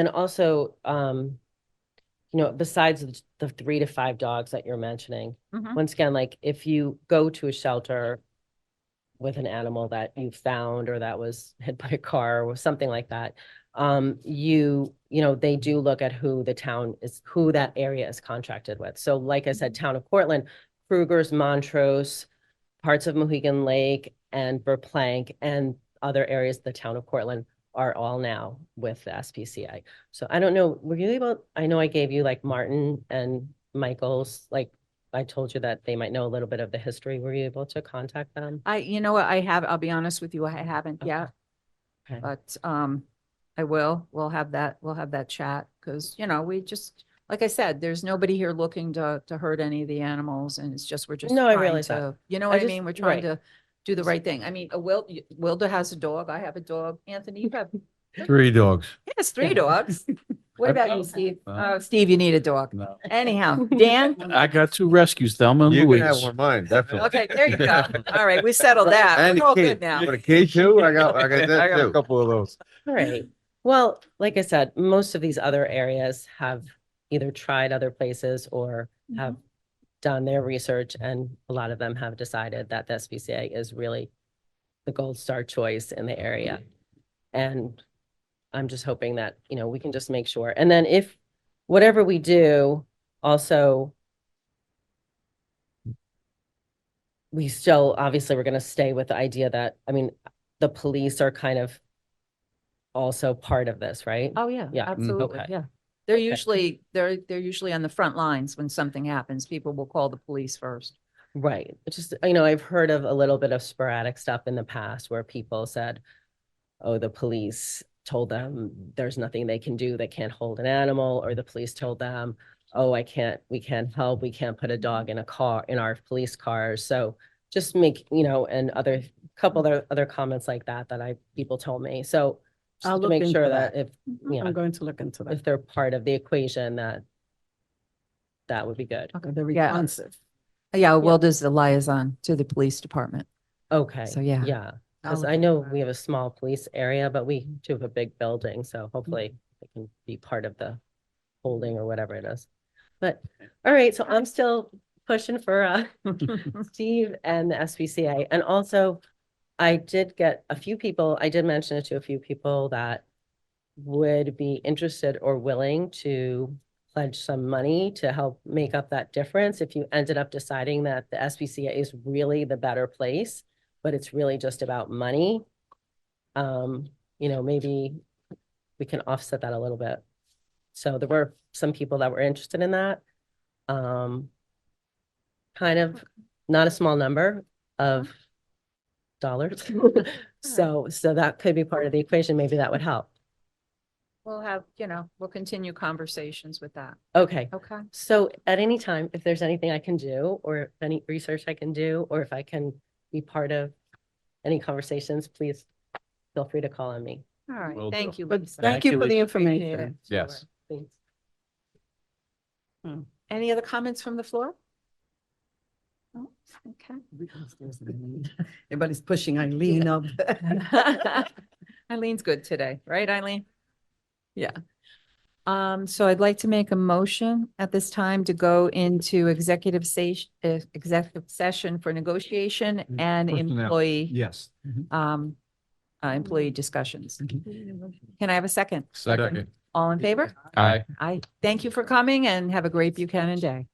also, besides the 3 to 5 dogs that you're mentioning, once again, like if you go to a shelter with an animal that you found or that was hit by a car or something like that, they do look at who that area is contracted with. So like I said, Town of Cortland, Kruger's, Montrose, parts of Mohegan Lake and Verplank and other areas of the Town of Cortland are all now with the SPCA. So I don't know, I know I gave you like Martin and Michael's, like I told you that they might know a little bit of the history. Were you able to contact them? I'll be honest with you, I haven't yet, Okay. but I will. We'll have that chat because, we just, like I said, there's nobody here looking to hurt any of the animals and we're just No, I trying realize to, that. you know I what I just- mean? We're trying right. to do the right thing. I mean, Wilda has a dog. I have a dog. Anthony, you have 3 dogs. Yes, 3 dogs. What about you, Steve? Uh, Steve, you need a dog. No. Anyhow, Dan? I got 2 rescues, Thelma and You can Louise. have one of mine, definitely. Okay, there you go. All right, we settled that. And We're a all kid. good now. You got a kid too? I got that a too. couple of those. All right. Well, like I said, most of these other areas have either tried other places or have done their research, and a lot of them have decided that the SPCA is really the gold star choice in the area. And I'm just hoping that, we can just make sure. And then if whatever we do, also, we still, obviously, we're going to stay with the idea that, the police are kind of also part of this, right? Oh, yeah, Yeah. absolutely. Okay. Yeah. They're Okay. usually on the front lines when something happens. People will call the police first. Right. It's just, I've heard of a little bit of sporadic stuff in the past where people said, oh, the police told them there's nothing they can do. They can't hold an animal, or the police told them, oh, we can't help. We can't put a dog in our police cars. So just make, and couple other comments like that people told me. So I'll just to look make into sure that. that if I'm going to look into that. if they're part of the equation, that would be good. They're Yeah. responsive. Yeah, Wilda's the liaison to the police department. Okay. So, yeah. Yeah. I'll Because look I into know that. we have a small police area, but we do have a big building, so hopefully they can be part of the holding or whatever it is. But, all right, so I'm still pushing for Steve and the SPCA. And also, I did mention it to a few people that would be interested or willing to pledge some money to help make up that difference if you ended up deciding that the SPCA is really the better place, but it's really just about money. Maybe we can offset that a little bit. So there were some people that were interested in that. Kind of not a small number of dollars. So that could be part of the equation. Maybe that would help. We'll continue conversations with that. Okay. Okay. So at any time, if there's anything I can do or any research I can do, or if I can be part of any conversations, please feel free to call on me. All right. Will Thank do. you, But Lisa. thank you for the Appreciate information. it. Yes. Thanks. Any other comments from the floor? No? Okay. Everybody's pushing Eileen up. Eileen's good today, right, Eileen? Yeah. So I'd like to make a motion at this time to go into executive session for negotiation and Personnel. employee, Yes. employee discussions. Can I have a second? Second. All in favor? Aye. I thank you for coming and have a great Buchanan day.